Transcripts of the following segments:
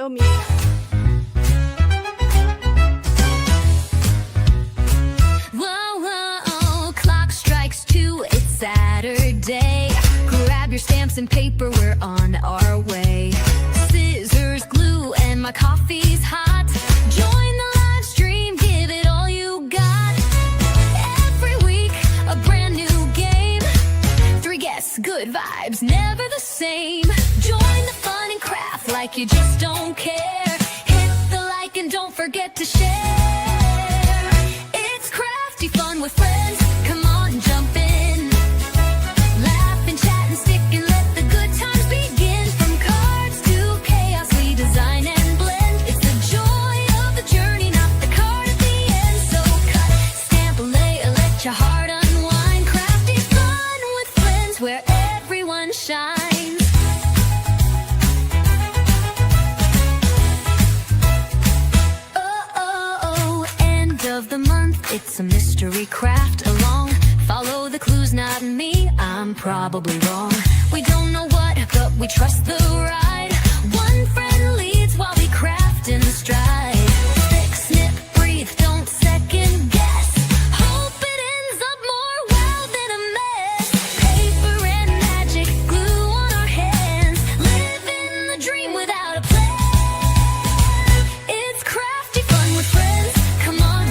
me. Whoa, whoa, clock strikes 2, it's Saturday. Grab your stamps and paper, we're on our way. Scissors, glue, and my coffee's hot. Join the live stream, give it all you got. Every week, a brand new game. 3 guests, good vibes, never the same. Join the fun and craft like you just don't care. Hit the like and don't forget to share. It's Crafty Fun with friends, come on, jump in. Laugh and chat and stick and let the good times begin. From cards to chaos, we design and blend. It's the joy of the journey, not the card at the end. So cut, stamp, lay, let your heart unwind. Crafty Fun with friends, where everyone shines. Of the month, it's a mystery craft along. Follow the clues, not me, I'm probably wrong. We don't know what, but we trust the ride. One friend leads while we craft in stride. Stick, snip, breathe, don't second guess. Hope it ends up more wow than a mess. Paper and magic, glue on our hands. Living the dream without a plan. It's Crafty Fun with friends, come on.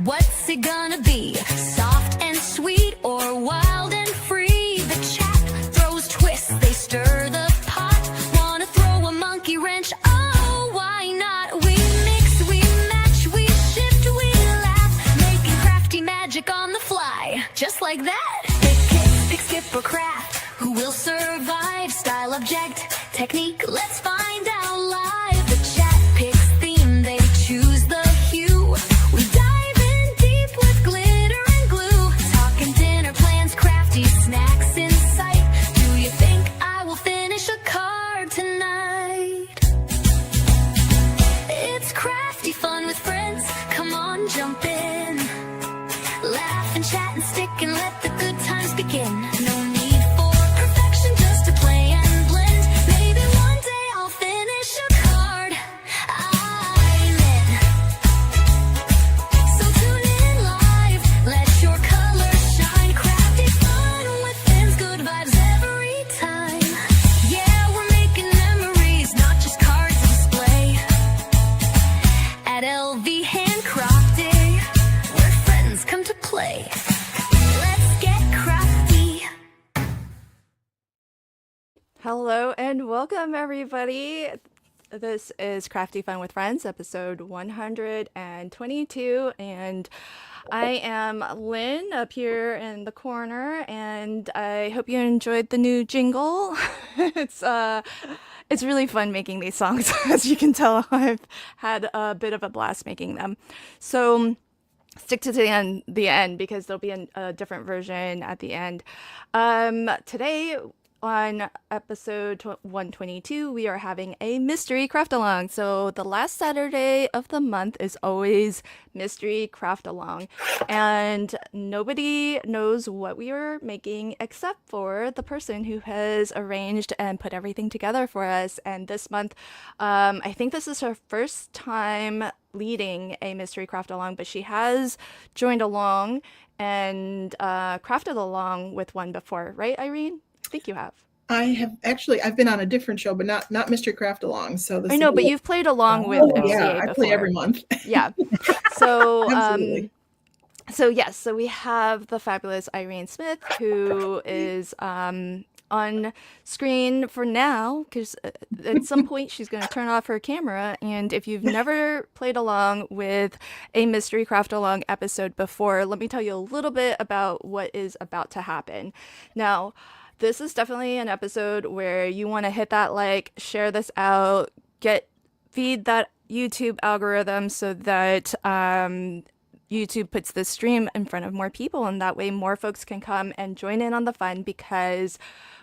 What's it gonna be? Soft and sweet or wild and free? The chat throws twists, they stir the pot. Wanna throw a monkey wrench? Oh, why not? We mix, we match, we shift, we laugh. Making crafty magic on the fly, just like that. Pick, kick, pick, skip, or craft. Who will survive? Style, object, technique, let's find out live. The chat picks theme, they choose the hue. We dive in deep with glitter and glue. Talking dinner plans, crafty snacks in sight. Do you think I will finish a card tonight? It's Crafty Fun with friends, come on, jump in. Laugh and chat and stick and let the good times begin. No need for perfection, just to play and blend. Maybe one day I'll finish a card I'm in. So tune in live, let your colors shine. Crafty Fun with friends, good vibes every time. Yeah, we're making memories, not just cards to display. At LV Handcrafted, where friends come to play. Let's get crafty. Hello and welcome, everybody. This is Crafty Fun with Friends, episode 122, and I am Lynn up here in the corner, and I hope you enjoyed the new jingle. It's really fun making these songs. As you can tell, I've had a bit of a blast making them. So stick to the end because there'll be a different version at the end. Today on episode 122, we are having a mystery craft along. So the last Saturday of the month is always mystery craft along, and nobody knows what we are making except for the person who has arranged and put everything together for us. And this month, I think this is her first time leading a mystery craft along, but she has joined along and crafted along with one before, right, Irene? I think you have. I've been on a different show, but not Mystery Craft Along. So this I know, but you've played along with MCA yeah, I before. play every month. Yeah. So Absolutely. So we have the fabulous Irene Smith, who is on screen for now, because at some point she's going to turn off her camera. And if you've never played along with a Mystery Craft Along episode before, let me tell you a little bit about what is about to happen. Now, this is definitely an episode where you want to hit that like, share this out, feed that YouTube algorithm so that YouTube puts this stream in front of more people, and that way more folks can come and join in on the fun, because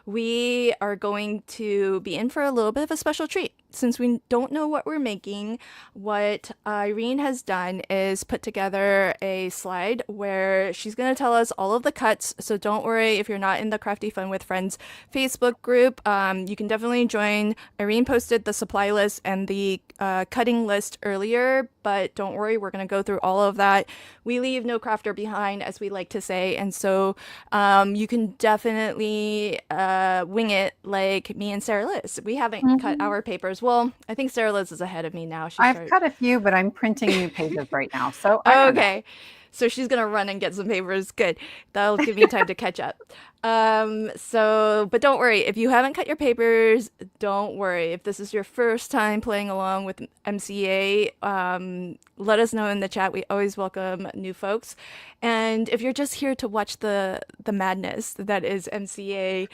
we are going to be in for a little bit of a special treat. Since we don't know what we're making, what Irene has done is put together a slide where she's going to tell us all of the cuts. So don't worry if you're not in the Crafty Fun with Friends Facebook group. You can definitely join. Irene posted the supply list and the cutting list earlier, but don't worry, we're going to go through all of that. We leave no crafter behind, as we like to say, and so you can definitely wing it like me and Sarah Liz. We haven't cut our papers. Well, I think Sarah Liz is ahead of me now. I've cut a few, but I'm printing new pages right now. So I don't know. Okay. So she's gonna run and get some papers. Good. That'll give me time to catch up. But don't worry. If you haven't cut your papers, don't worry. If this is your first time playing along with MCA, let us know in the chat. We always welcome new folks. And if you're just here to watch the madness that is MCA,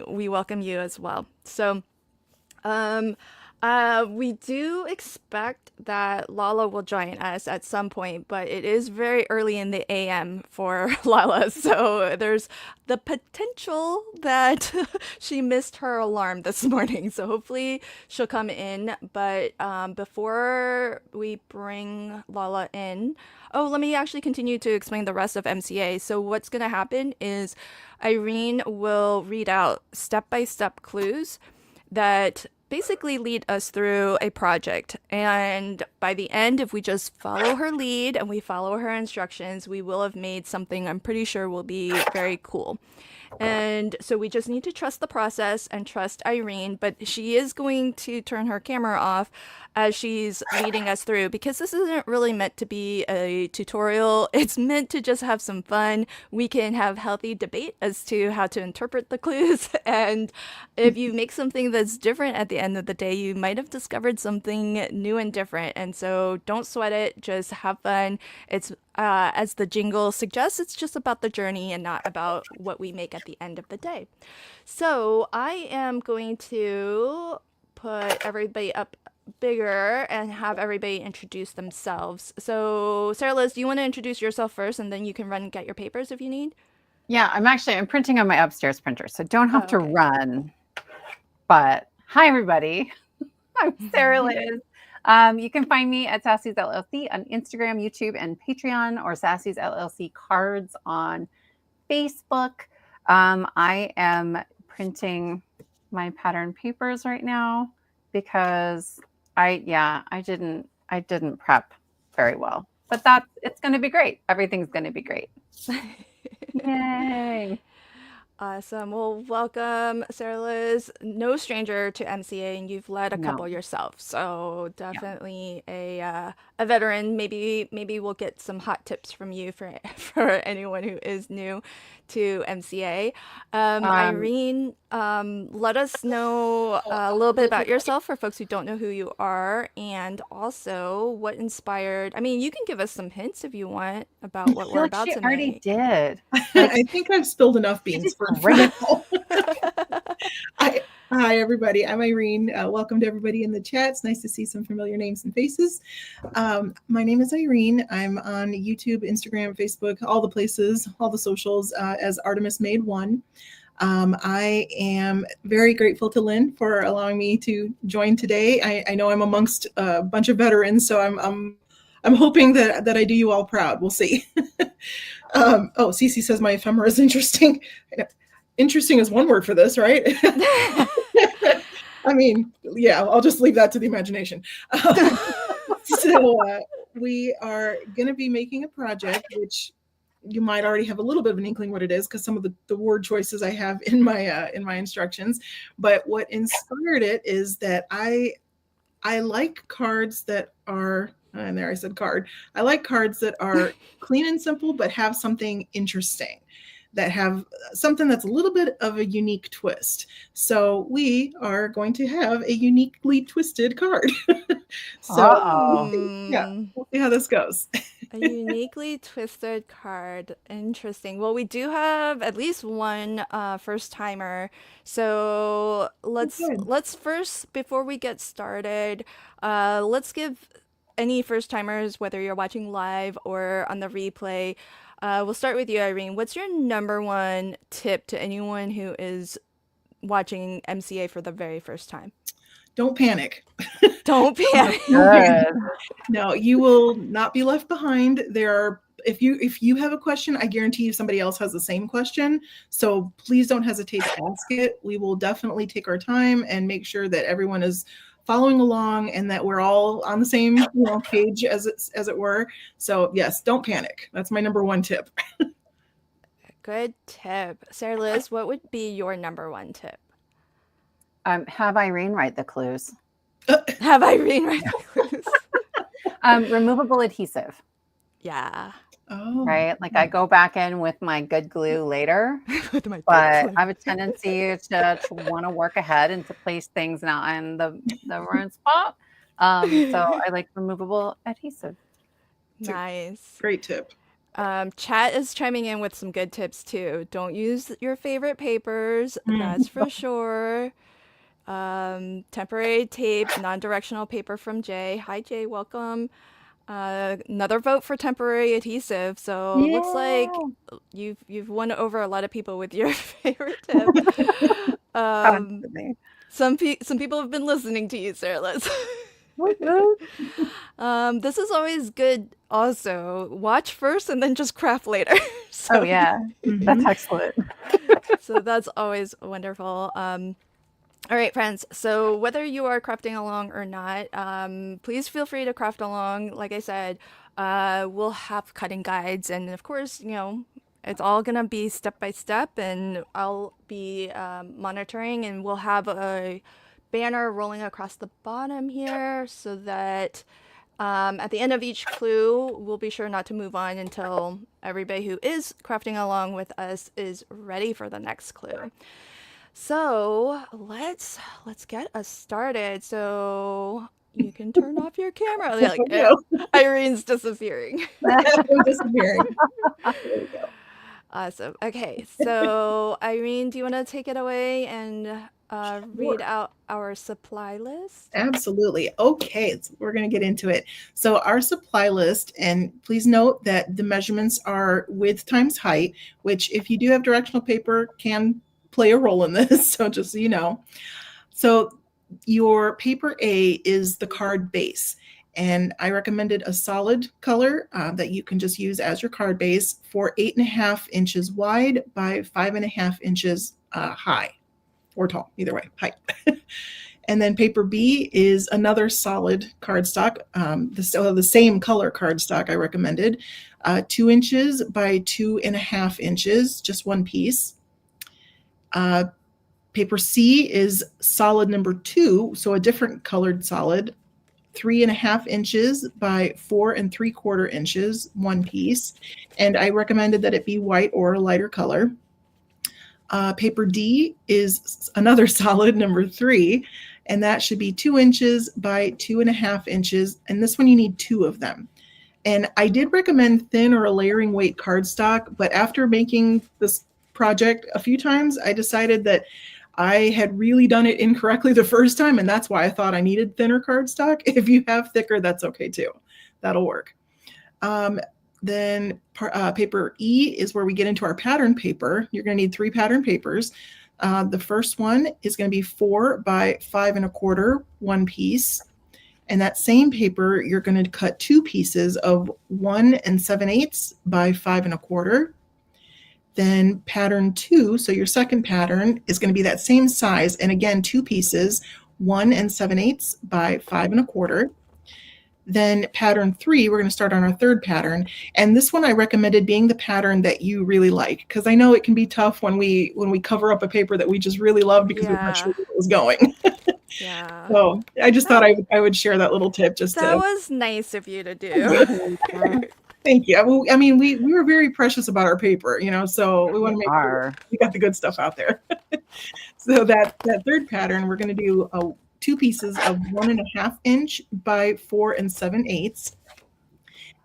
we welcome you as well. So, we do expect that Lala will join us at some point, but it is very early in the AM for Lala, so there's the potential that she missed her alarm this morning. So hopefully she'll come in. But before we bring Lala in, let me actually continue to explain the rest of MCA. So what's going to happen is Irene will read out step-by-step clues that basically lead us through a project. And by the end, if we just follow her lead and we follow her instructions, we will have made something I'm pretty sure will be very cool. And so we just need to trust the process and trust Irene, but she is going to turn her camera off as she's leading us through, because this isn't really meant to be a tutorial. It's meant to just have some fun. We can have healthy debate as to how to interpret the clues. And if you make something that's different at the end of the day, you might have discovered something new and different. And so don't sweat it, just have fun. It's as the jingle suggests, it's just about the journey and not about what we make at the end of the day. So I am going to put everybody up bigger and have everybody introduce themselves. So Sarah Liz, do you want to introduce yourself first, and then you can run and get your papers if you need? Yeah, I'm printing on my upstairs printer, so don't have to run. But hi, everybody. I'm Sarah Liz. You can find me at Sassy's LLC on Instagram, YouTube, and Patreon, or Sassy's LLC Cards on Facebook. I am printing my pattern papers right now because I didn't prep very well, but it's going to be great. Everything's going to be great. Yay. Awesome. Well, welcome, Sarah Liz. No stranger to MCA, and you've led a couple yourself, so definitely a veteran. Maybe we'll get some hot tips from you for anyone who is new to MCA. Irene, let us know a little bit about yourself for folks who don't know who you are, and also what inspired. I mean, you can give us some hints if you want about what we're about to already make. Did. I think I've spilled enough beans for now. Hi, everybody. I'm Irene. Welcome to everybody in the chat. It's nice to see some familiar names and faces. My name is Irene. I'm on YouTube, Instagram, Facebook, all the places, all the socials as Artemis Made One. I am very grateful to Lynn for allowing me to join today. I know I'm amongst a bunch of veterans, so I'm hoping that I do you all proud. We'll see. Cece says my ephemera is interesting. Interesting is one word for this, right? I mean, yeah, I'll just leave that to the imagination. So we are going to be making a project, which you might already have a little bit of an inkling what it is, because some of the word choices I have in my instructions. But what inspired it is that I like cards that are, and there I said card. I like cards that are clean and simple, but have something interesting, that have something that's a little bit of a unique twist. So we are going to have a uniquely twisted card. So we'll see how this goes. A uniquely twisted card. Interesting. Well, we do have at least one first timer. So let's first, before we get started, let's give any first timers, whether you're watching live or on the replay, we'll start with you, Irene. What's your number one tip to anyone who is watching MCA for the very first time? Don't panic. Don't panic. Good. No, you will not be left behind. If you have a question, I guarantee you somebody else has the same question. So please don't hesitate to ask it. We will definitely take our time and make sure that everyone is following along and that we're all on the same page as it were. So yes, don't panic. That's my number one tip. Good tip. Sarah Liz, what would be your number one tip? Have Irene write the clues. Have Irene write the clues. Removable adhesive. Yeah. Oh, Right? Like I go back in with my good glue later, With my but I big have a tendency to want to work ahead and to place things not in the right spot. So I like removable adhesive. clue. Nice. great tip. Chat is chiming in with some good tips too. Don't use your favorite papers, that's for sure. Temporary tape, non-directional paper from Jay. Hi Jay, welcome. Another vote for temporary adhesive. So it looks like you've won over a lot of people with your favorite tip. Some people have been listening to you, Sarah Liz. This is always good. Also, watch first and then just craft later. So, Oh yeah, that's excellent. so that's always wonderful. All right, friends. So whether you are crafting along or not, please feel free to craft along. Like I said, we'll have cutting guides, and of course, it's all gonna be step by step, and I'll be monitoring, and we'll have a banner rolling across the bottom here so that at the end of each clue, we'll be sure not to move on until everybody who is crafting along with us is ready for the next clue. So let's get us started. So you can turn off your camera. Like, Irene's disappearing. I'm disappearing. There we go. Awesome. Okay, so Irene, do you want to take it away and read out our supply list? Absolutely. Okay, so we're going to get into it. So our supply list, and please note that the measurements are width times height, which if you do have directional paper can play a role in this. So just so you know. So your paper A is the card base. And I recommended a solid color that you can just use as your card base for 8.5 inches wide by 5.5 inches high or tall, either way, height. And then paper B is another solid cardstock, the same color cardstock I recommended, 2 inches by 2.5 inches, just one piece. Paper C is solid number 2, so a different colored solid, 3.5 inches by 4.75 inches, one piece. And I recommended that it be white or a lighter color. Paper D is another solid number 3, and that should be 2 inches by 2.5 inches. And this one you need 2 of them. And I did recommend thin or a layering weight cardstock, but after making this project a few times, I decided that I had really done it incorrectly the first time, and that's why I thought I needed thinner cardstock. If you have thicker, that's okay too. That'll work. Then paper E is where we get into our pattern paper. You're going to need 3 pattern papers. The first one is going to be 4 by 5.25, one piece. And that same paper, you're going to cut 2 pieces of 1 7/8 by 5.25. Then pattern 2, so your second pattern is going to be that same size, and again 2 pieces, 1 7/8 by 5.25. Then pattern 3, we're going to start on our third pattern, and this one I recommended being the pattern that you really like, because I know it can be tough when we cover up a paper that we just really love because we're not sure where it was going. Yeah. So I just thought I would share that little tip. That was nice of you to do. Thank you. I mean, we were very precious about our paper, so we want to make sure we got the good stuff out there. So that third pattern, we're going to do 2 pieces of 1.5 inch by 4 7/8.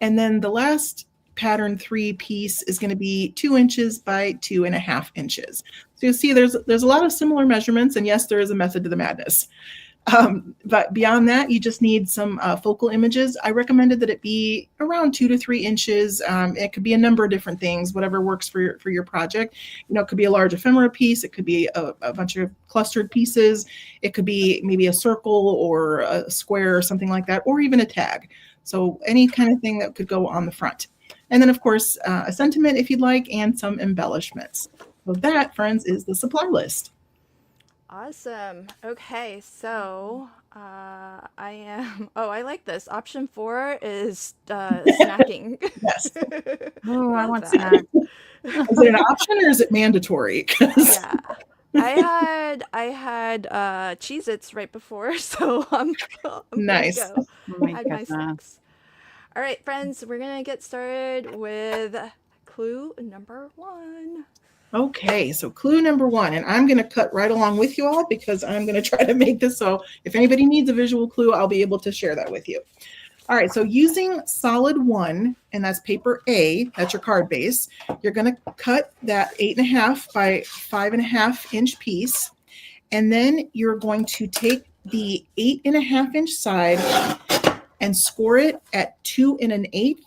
And then the last pattern 3 piece is going to be 2 inches by 2.5 inches. So you'll see there's a lot of similar measurements, and yes, there is a method to the madness. But beyond that, you just need some focal images. I recommended that it be around 2 to 3 inches. It could be a number of different things, whatever works for your project. It could be a large ephemera piece. It could be a bunch of clustered pieces. It could be maybe a circle or a square or something like that, or even a tag. So any kind of thing that could go on the front. And then, of course, a sentiment if you'd like, and some embellishments. So that, friends, is the supply list. Awesome. Okay, so I am. Oh, I like this. Option 4 is snacking. Yes. Oh, I Love want that. snacks. Is it an option or is it mandatory? 'Cause- Yeah. I had Cheez-Its right before, so I'm Nice. good to go. Oh my Had my goodness. snacks. All right, friends, we're gonna get started with clue number 1. Okay, so clue number 1, and I'm going to cut right along with you all because I'm going to try to make this so if anybody needs a visual clue, I'll be able to share that with you. All right, so using solid 1, and that's paper A, that's your card base, you're going to cut that 8.5 by 5.5 inch piece, and then you're going to take the 8.5 inch side and score it at 2 1/8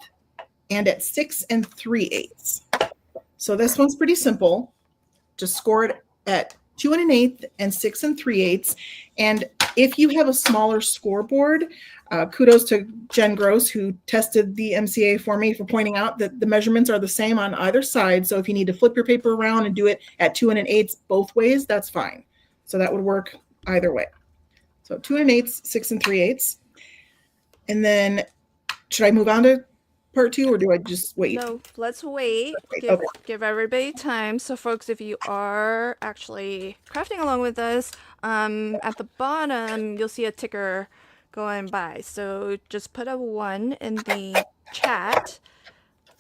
and at 6 3/8. So this one's pretty simple. Just score it at 2 1/8 and 6 3/8. And if you have a smaller scoreboard, kudos to Jen Gross, who tested the MCA for me, for pointing out that the measurements are the same on either side. So if you need to flip your paper around and do it at 2 1/8 both ways, that's fine. So that would work either way. So 2 1/8, 6 3/8. And then should I move on to part 2 or do I just wait? No, let's wait. Okay. Give everybody time. So, folks, if you are actually crafting along with us, at the bottom you'll see a ticker going by. So just put a 1 in the chat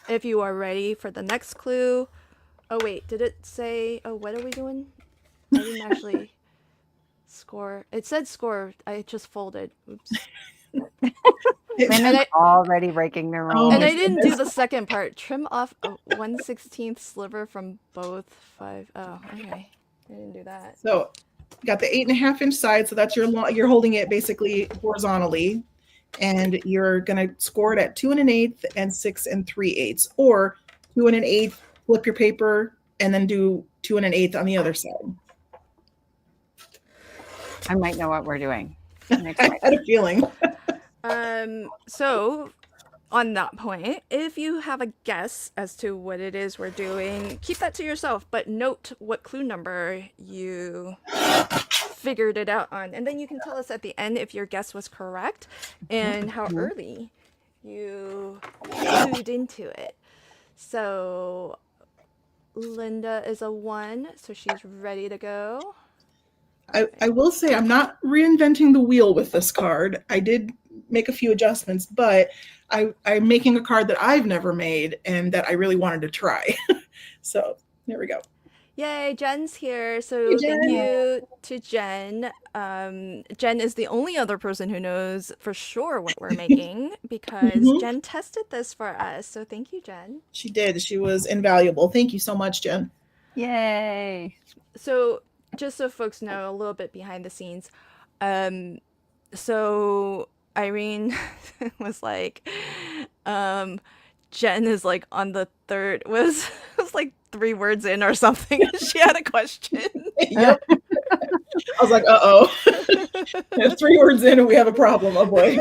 if you are ready for the next clue. Oh wait, did it say? Oh, what are we doing? I didn't actually score. It said score. I just folded. Oops. Women already breaking their Oh rules. And my I didn't do the second part. Trim off a 1/16 sliver from both 5. Oh, okay. I didn't do that. So got the 8.5 inch side. So that's you're holding it basically horizontally, and you're going to score it at 2 1/8 and 6 3/8, or 2 1/8, flip your paper and then do 2 1/8 on the other side. I might know what we're doing. I had a feeling. So on that point, if you have a guess as to what it is we're doing, keep that to yourself, but note what clue number you figured it out on. And then you can tell us at the end if your guess was correct and how early you clued into it. So Linda is a 1, so she's ready to go. I will say I'm not reinventing the wheel with this card. I did make a few adjustments, but I'm making a card that I've never made and that I really wanted to try. So there we go. Yay, Jen's here. So Hey, Jen. thank you to Jen. Jen is the only other person who knows for sure what we're making because Mhm. Jen tested this for us. So thank you, Jen. She did. She was invaluable. Thank you so much, Jen. Yay. So just so folks know a little bit behind the scenes, so Irene was like, Jen is like on the third, was like 3 words in or something. She had a question. Yep. I was like, uh-oh. 3 words in and we have a problem. Oh boy.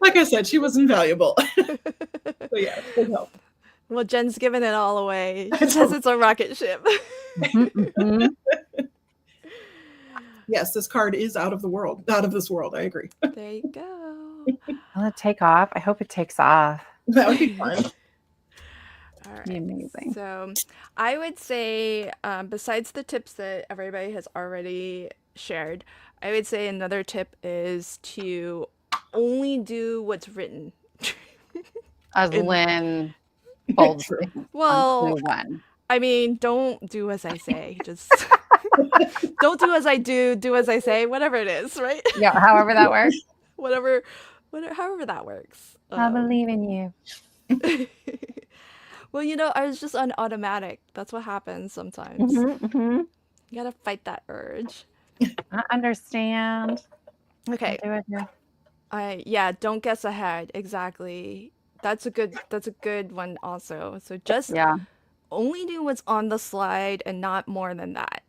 Like I said, she was invaluable. So yeah, good help. Well, Jen's giving it all away. She That's says all. it's a rocket ship. Mhm. Yes, this card is out of this world. I agree. There you go. Will it take off? I hope it takes off. That would be fun. All Be right. amazing. So I would say, besides the tips that everybody has already shared, I would say another tip is to only do what's written. As In- Lynn bold True. Well, clue 1. I mean, don't do as I say. Just don't do as I do as I say, whatever it is, right? Yeah, however that works. whatever, however that works. I believe in you. Well, I was just on automatic. That's what happens sometimes. Mhm, mhm. You gotta fight that urge. I understand. Okay. I'll do it here. Yeah, don't guess ahead. Exactly. That's a good one also. So just Yeah. only do what's on the slide and not more than that.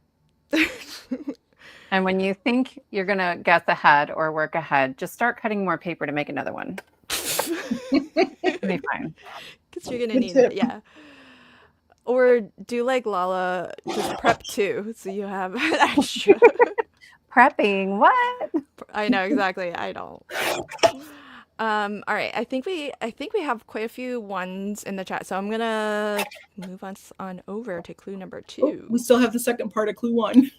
And when you think you're going to guess ahead or work ahead, just start cutting more paper to make another one. It'll be fine. Because you're gonna Good need it, tip. yeah. Or do like Lala, just prep too, so you have extra. Prepping, what? I know exactly. I don't. All right. I think we have quite a few ones in the chat, so I'm gonna move on over to clue number Oh, 2. we still have the second part of clue 1.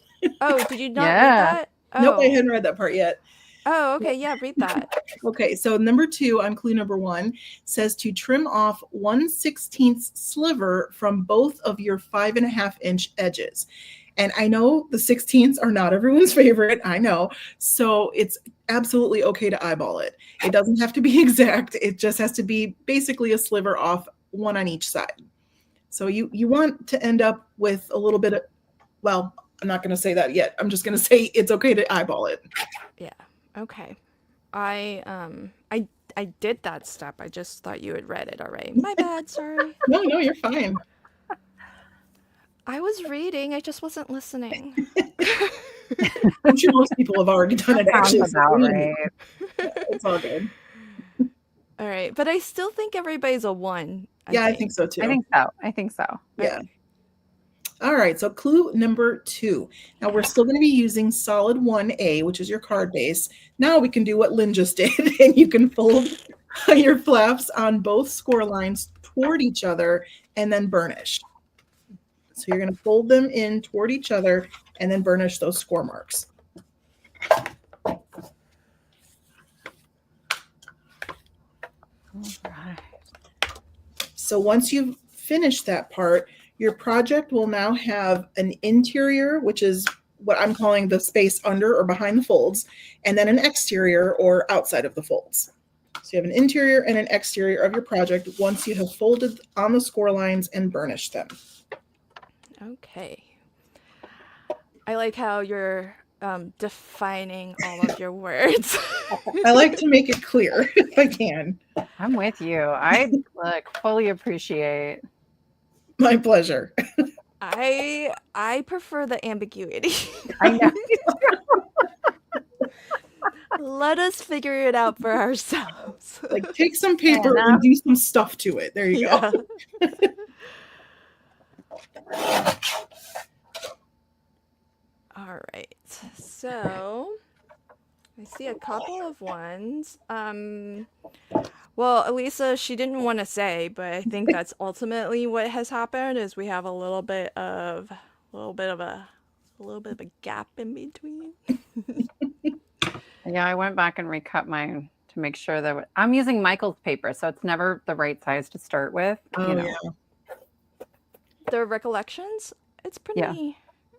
Oh, did you not read Yeah. that? Nope, I Oh. hadn't read that part yet. Oh, okay. Yeah, read that. Okay, so number 2 on clue number 1 says to trim off 1/16 sliver from both of your 5.5-inch edges. And I know the 16ths are not everyone's favorite, I know. So it's absolutely okay to eyeball it. It doesn't have to be exact. It just has to be basically a sliver off, one on each side. So you want to end up with a little bit of, well, I'm not going to say that yet. I'm just going to say it's okay to eyeball it. Yeah. Okay. I did that step. I just thought you had read it already. My bad. Sorry. No, you're fine. I was reading. I just wasn't listening. I'm sure most people have already done it. Sounds Actually, about right. it's all good. All right, but I still think everybody's a 1. I think so too. I think so. Yeah. All right, so clue number 2. Now we're still going to be using solid 1A, which is your card base. Now we can do what Lynn just did, and you can fold your flaps on both score lines toward each other and then burnish. So you're going to fold them in toward each other and then burnish those score marks. All right. So once you've finished that part, your project will now have an interior, which is what I'm calling the space under or behind the folds, and then an exterior or outside of the folds. So you have an interior and an exterior of your project once you have folded on the score lines and burnished them. Okay. I like how you're defining all of your words. I like to make it clear if I can. I'm with you. I fully appreciate. My pleasure. I prefer the ambiguity. I know. Let us figure it out for ourselves. Like take some paper and do some stuff to it. There you go. All right. So I see a couple of ones. Well, Elisa, she didn't want to say, but I think that's ultimately what has happened is we have a little bit of a gap in between. Yeah, I went back and recut mine to make sure that I'm using Michael's paper, so it's never the right size to start with. Oh, yeah. The recollections, it's pretty. Yeah.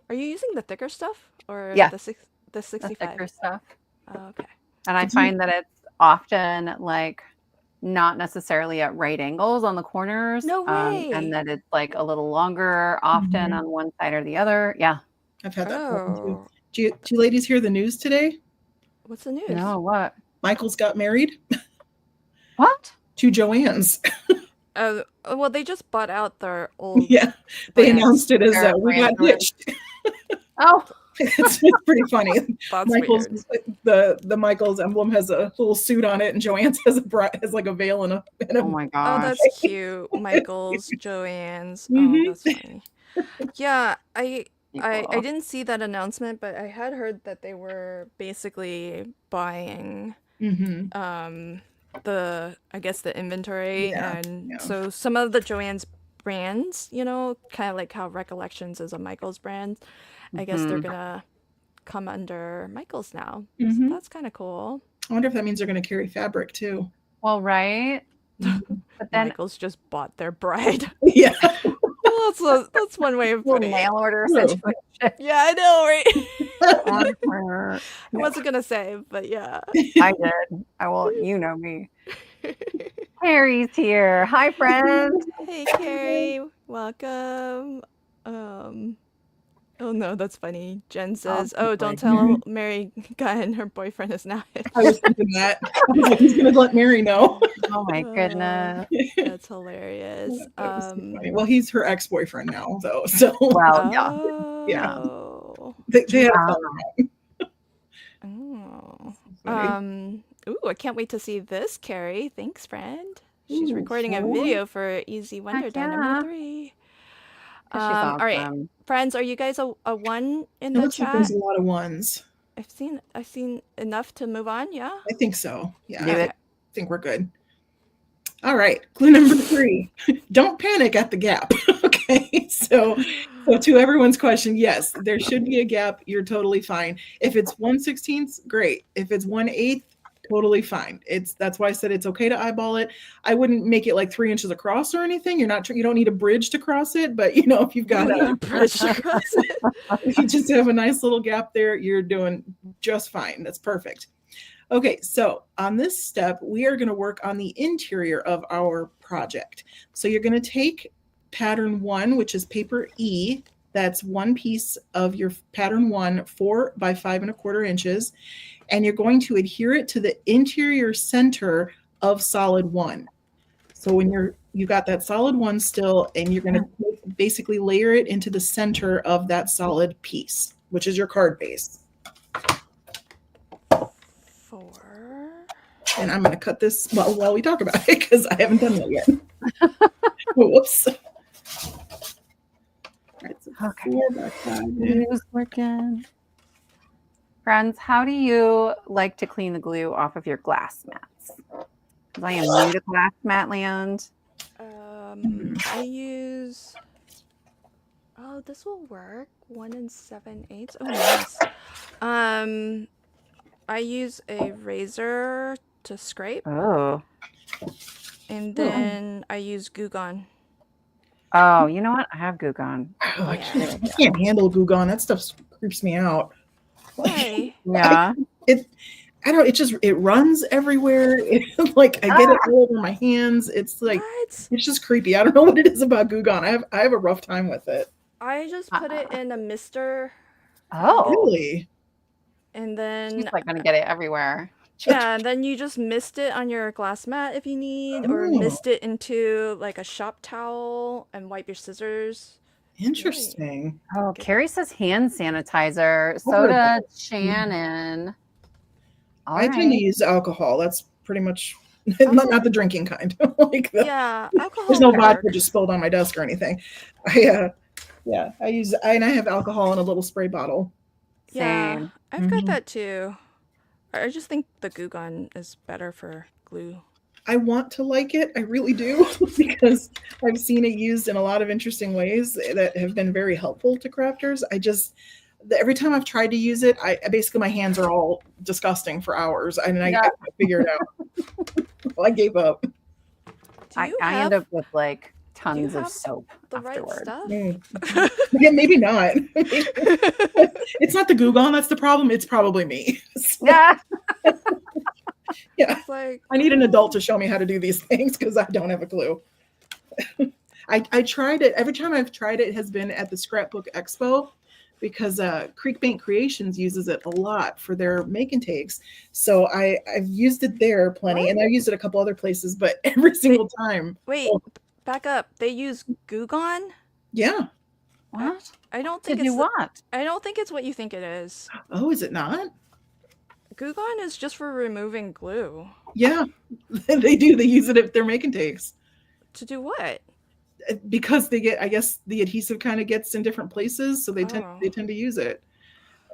Are you using the thicker stuff or Yeah. the 65? The thicker stuff. Oh, okay. And I find that it's often like not necessarily at right angles on the corners. No way. And that it's like a little longer often on one side or the other. Yeah. I've had that problem too. Oh. Do you ladies hear the news today? What's the news? No, what? Michael's got married What? to Joanne's. Well, they just bought out their old. Yeah, they brands. announced it as Their we got brand hitched. Oh, It's pretty funny. That's Michael's weird. the Michael's emblem has a little suit on it, and Joanne's has like a veil and a. oh my Oh, gosh. that's cute. Michael's, Joanne's. Mhm. Oh, that's funny. Yeah, I Equal. didn't see that announcement, but I had heard that they were basically buying I guess the inventory, Yeah, and yeah. so some of the Joanne's brands, kind of like how Recollections is a Michael's brand, I guess they're gonna come under Michael's now. So that's kind of cool. I wonder if that means they're going to carry fabric too. Well, right. But then Michael's just bought their bride. Yeah. Well, that's one way of little putting it. mail order True. situation. Yeah, I know, right? I I wasn't gonna say, but yeah. did. I will. You know me. Carrie's here. Hi, friend. Hey, Carrie, welcome. Oh no, that's funny. Jen Oh, says, "Oh, don't boy. tell Mary Gunn her boyfriend is now hitched." I was thinking that. I was like, he's gonna let Mary know. Oh my goodness. That's hilarious. That was so funny. Well, he's her ex-boyfriend now, though. So Well, yeah. Yeah. Oh. they had a Um, Oh. funny. Ooh, I can't wait to see this, Carrie. Thanks, friend. She's Ooh, recording a four? video for Easy Wonder Heck Done yeah. number 3. She's All right, awesome. friends, are you guys a one in It the looks like there's chat? a lot of ones. I've seen enough to move on. Yeah. I think so. Yeah, Do I it. think we're good. All right, clue number 3. Don't panic at the gap. Okay, so to everyone's question, yes, there should be a gap. You're totally fine. If it's 1/16, great. If it's 1/8, totally fine. That's why I said it's okay to eyeball it. I wouldn't make it like 3 inches across or anything. You don't need a bridge to cross it, but if you've got a Bridge across it. if you just have a nice little gap there, you're doing just fine. That's perfect. Okay, so on this step, we are going to work on the interior of our project. So you're going to take pattern 1, which is paper E. That's one piece of your pattern 1, 4 by 5 1/4 inches. And you're going to adhere it to the interior center of solid 1. So when you got that solid 1 still, and you're going to basically layer it into the center of that solid piece, which is your card base. 4. And I'm going to cut this while we talk about it because I haven't done that yet. Whoops. All right, so Okay. 4 by 5. Glue's working. Friends, how do you like to clean the glue off of your glass mats? Because I am new to glass mat land. I use. Oh, this will work. 1 7/8. Oh, nice. I use a razor to scrape, Oh. and then I use Goo Gone. Oh, you know what? I have Goo Gone. Oh, I can't handle Goo Gone. That stuff creeps me out. Why? Yeah. I don't. It runs everywhere. Like I get it all over my hands. It's like What? it's just creepy. I don't know what it is about Goo Gone. I have a rough time with it. I just put it in a mister, Oh. Really? and then She's like going to get it everywhere. yeah, and then you just mist it on your glass mat if you need, or Oh. mist it into like a shop towel and wipe your scissors. Interesting. Oh, Carrie says hand sanitizer. So Oh, does Shannon. All I tend to right. use alcohol. That's pretty much not the drinking kind. Like Yeah, alcohol. there's no would vodka work. just spilled on my desk or anything. I have alcohol in a little spray bottle. Yeah, Same. I've got Mhm. that too. I just think the Goo Gone is better for glue. I want to like it. I really do because I've seen it used in a lot of interesting ways that have been very helpful to crafters. Every time I've tried to use it, I basically my hands are all disgusting for hours, and I can't figure it out. Well, I gave up. Do you I have end up with like tons of have soap the right afterward. stuff? Yeah, maybe not. It's not the Goo Gone that's the problem. It's probably me. So, Yeah. yeah, It's like I need an adult to show me how to do these things because I don't have a clue. I tried it. Every time I've tried it, it has been at the Scrapbook Expo because Creekbank Creations uses it a lot for their make and takes. So I've used it there plenty, What? and I've used it a couple other places, but every single time, wait, back up. They use Goo Gone? yeah. What? I don't To think do it's what? I don't think it's what you think it is. Oh, is it not? Goo Gone is just for removing glue. Yeah, they do. They use it if they're making takes To do what? because I guess the adhesive kind of gets in different places, so they Oh. tend to use it.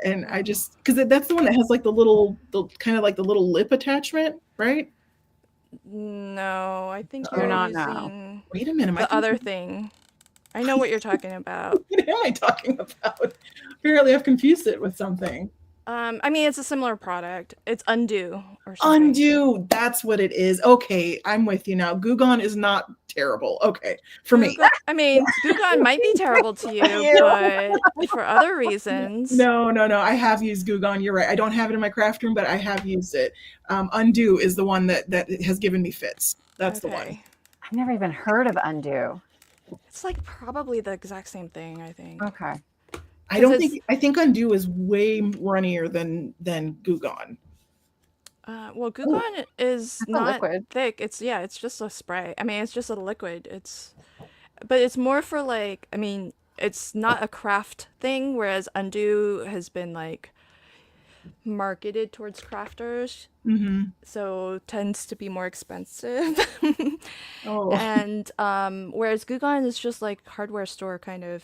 And I just because that's the one that has like the kind of like the little lip attachment, right? No, I think You're you're not now. using Wait a minute, the other thing. I know what you're talking about. What am I talking about? Apparently, I've confused it with something. I mean, it's a similar product. It's Undo or something. Undo, that's what it is. Okay, I'm with you now. Goo Gone is not terrible. Okay, for me. Goo Gone- I mean, Goo Gone might be terrible to you, Ew. but for other reasons. No. I have used Goo Gone. You're right. I don't have it in my craft room, but I have used it. Undo is the one that has given me fits. That's the one. Okay. I've never even heard of Undo. It's like probably the exact same thing, I think. Okay. I don't think, I think Undo is way runnier than Goo Gone. Well, Goo Gone is That's a not liquid. thick. It's just a spray. I mean, it's just a liquid. But it's more for like, I mean, it's not a craft thing, whereas Undo has been like marketed towards crafters, so tends to be more expensive. Oh, And whereas Goo Gone is just like hardware store kind of,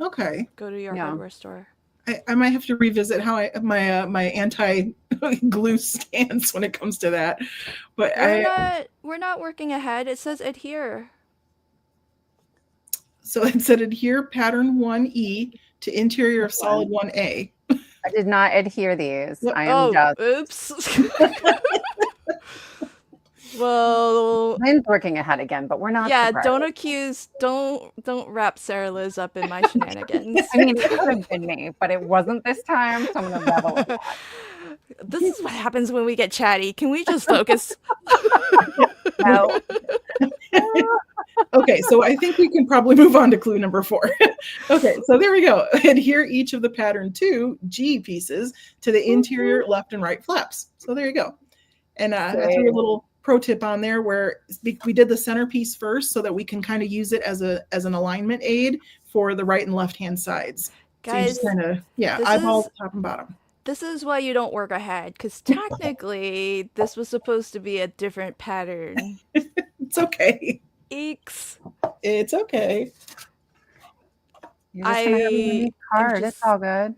okay. go to your Yeah. hardware store. I might have to revisit how my anti glue stance when it comes to that. But We're not working ahead. It says adhere. so it said adhere pattern 1E to interior of solid 1A. I did not adhere these. What? I am just Oops. Well, mine's working ahead again, but we're not. yeah, surprised. don't wrap Sarah Liz up in my shenanigans. I mean, it could have been me, but it wasn't this time, so I'm gonna level it back. This is what happens when we get chatty. Can we just focus? No. Okay, so I think we can probably move on to clue number 4. Okay, so there we go. Adhere each of the pattern 2G pieces to the interior left and right flaps. So there you go. And I threw a little pro tip on there where we did the centerpiece first so that we can kind of use it as an alignment aid for the right and left hand sides. So you Guys, just kind of, this eyeball is- the top and bottom. This is why you don't work ahead, because technically this was supposed to be a different pattern. It's okay. Eeks. It's okay. You're just gonna have a unique card. It's all good.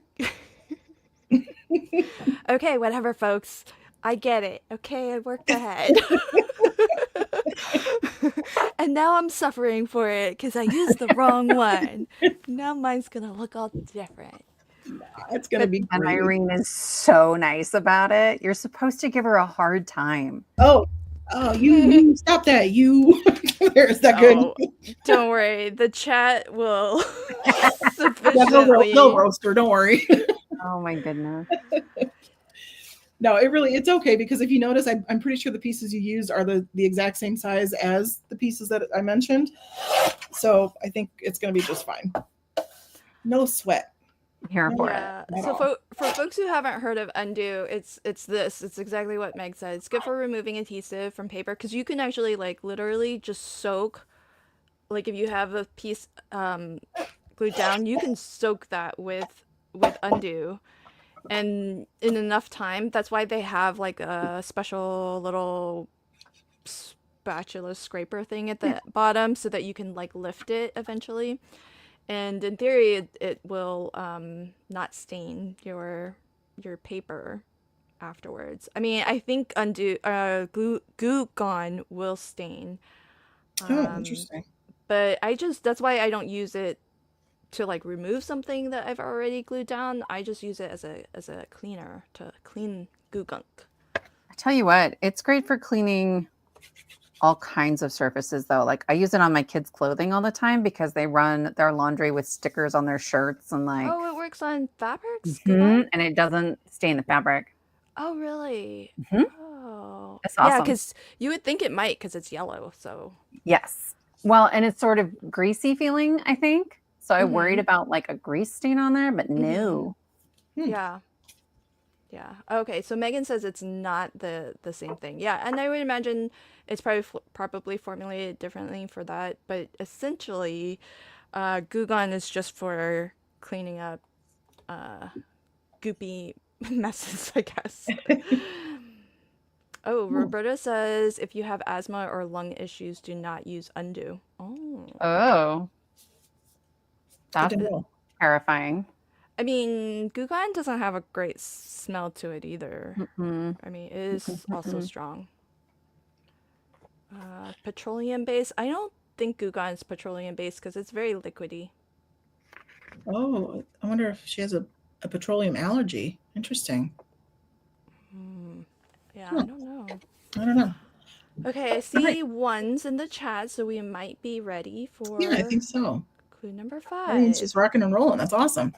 Okay, whatever, folks. I get it. Okay, I worked ahead. And now I'm suffering for it because I used the wrong one. Now mine's gonna look all different. It's going to be And great. Irene is so nice about it. You're supposed to give her a hard time. Oh, you stop that. You, there's that good. Oh, don't worry. The chat will Yeah, sufficiently. they'll roast her. Don't worry. Oh my goodness. No, it's okay because if you notice, I'm pretty sure the pieces you used are the exact same size as the pieces that I mentioned. So I think it's going to be just fine. No sweat. Here for it. Yeah. So for folks who haven't heard of Undo, it's this. It's exactly what Meg said. It's good for removing adhesive from paper because you can actually like literally just soak. Like if you have a piece glued down, you can soak that with Undo, and in enough time. That's why they have like a special little spatula scraper thing at the bottom so that you can like lift it eventually. And in theory, it will not stain your paper afterwards. I mean, I think Goo Gone will stain. Oh, interesting. But that's why I don't use it to like remove something that I've already glued down. I just use it as a cleaner to clean goo gunk. I tell you what, it's great for cleaning all kinds of surfaces though. Like I use it on my kids' clothing all the time because they run their laundry with stickers on their shirts and like Oh, it works on fabrics? and it doesn't stain the fabric. Oh, really? Mhm. Oh. That's Yeah, awesome. because you would think it might because it's yellow, so. Yes. Well, and it's sort of greasy feeling, I think. So I worried about like a grease stain on there, but no. Yeah. Yeah. Okay, so Megan says it's not the same thing. Yeah, and I would imagine it's probably formulated differently for that, but essentially, Goo Gone is just for cleaning up goopy messes, I guess. Oh, Roberta says if you have asthma or lung issues, do not use Undo. Oh. Oh. That's Good to know. terrifying. I mean, Goo Gone doesn't have a great smell to it either. Mm-mm. I mean, it is also strong. Petroleum based. I don't think Goo Gone is petroleum based because it's very liquidy. Oh, I wonder if she has a petroleum allergy. Interesting. Yeah, I don't know. I don't know. Okay, I see ones in the chat, so we might be ready for Yeah, I think so. clue number That means 5. she's rocking and rolling. That's awesome.